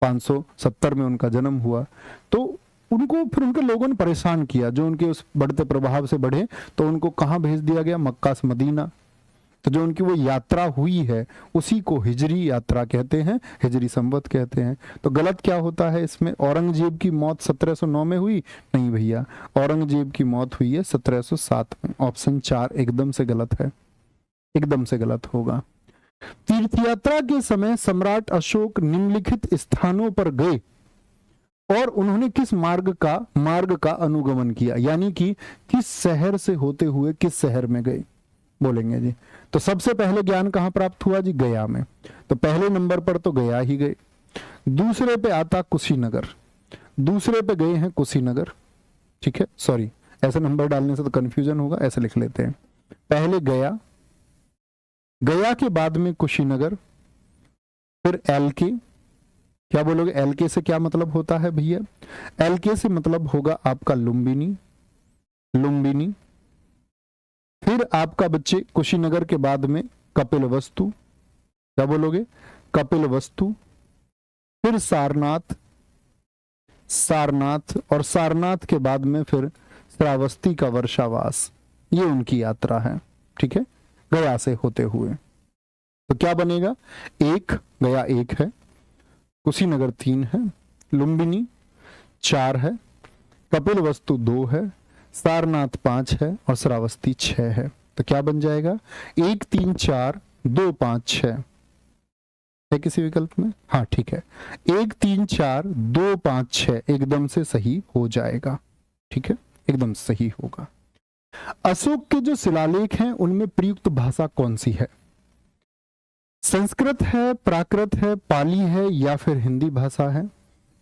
570 में उनका जन्म हुआ। तो उनको फिर उनके लोगों ने परेशान किया। जो उनके उस बढ़ते प्रभाव से बढ़े तो उनको कहाँ भेज दिया गया? मक्का से मदीना। तो जो उनकी वो यात्रा हुई है उसी को हिजरी यात्रा कहते हैं, हिजरी संवत कहते हैं। तो गलत क्या होता है इसमें? औरंगजेब की मौत 1709 में हुई? नहीं भैया, औरंगजेब की मौत हुई है 1707 में। ऑप्शन 4 एकदम से गलत है, एकदम से गलत होगा। तीर्थ यात्रा के समय सम्राट अशोक निम्नलिखित स्थानों पर गए और उन्होंने किस मार्ग का अनुगमन किया? यानी कि किस शहर से होते हुए किस शहर में गए? बोलेंगे जी। तो सबसे पहले ज्ञान कहां प्राप्त हुआ जी? गया में। तो पहले नंबर पर तो गया ही गए। दूसरे पे आता कुशीनगर, दूसरे पे गए हैं कुशीनगर। ठीक है, सॉरी ऐसे नंबर डालने से तो कंफ्यूजन होगा, ऐसे लिख लेते हैं। पहले गया, गया के बाद में कुशीनगर, फिर एलके। क्या बोलोगे? एलके से क्या मतलब होता है भैया? एलके से मतलब होगा आपका लुम्बिनी, लुम्बिनी। फिर आपका बच्चे कुशीनगर के बाद में कपिलवस्तु। क्या बोलोगे? कपिलवस्तु। फिर सारनाथ, सारनाथ। और सारनाथ के बाद में फिर श्रावस्ती का वर्षावास। ये उनकी यात्रा है। ठीक है, गया से होते हुए। तो क्या बनेगा? एक, गया 1 है, कुशीनगर 3 है, लुम्बिनी 4 है, कपिलवस्तु 2 है, सारनाथ 5 है और श्रावस्ती 6 है। तो क्या बन जाएगा? 1 3 4 2 5 6 है किसी विकल्प में? हाँ ठीक है, 1 3 4 2 5 6 एकदम से सही हो जाएगा। ठीक है, एकदम सही होगा। अशोक के जो शिलालेख हैं उनमें प्रयुक्त भाषा कौन सी है? संस्कृत है, प्राकृत है, पाली है या फिर हिंदी भाषा है?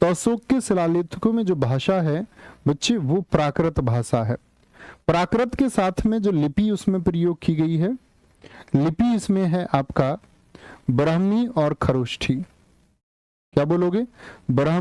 तो अशोक के शिलालेखों में जो भाषा है बच्चे वो प्राकृत भाषा है। प्राकृत के साथ में जो लिपि उसमें प्रयोग की गई है, लिपि इसमें है आपका ब्राह्मी और खरोष्ठी। क्या बोलोगे? ब्राह्मी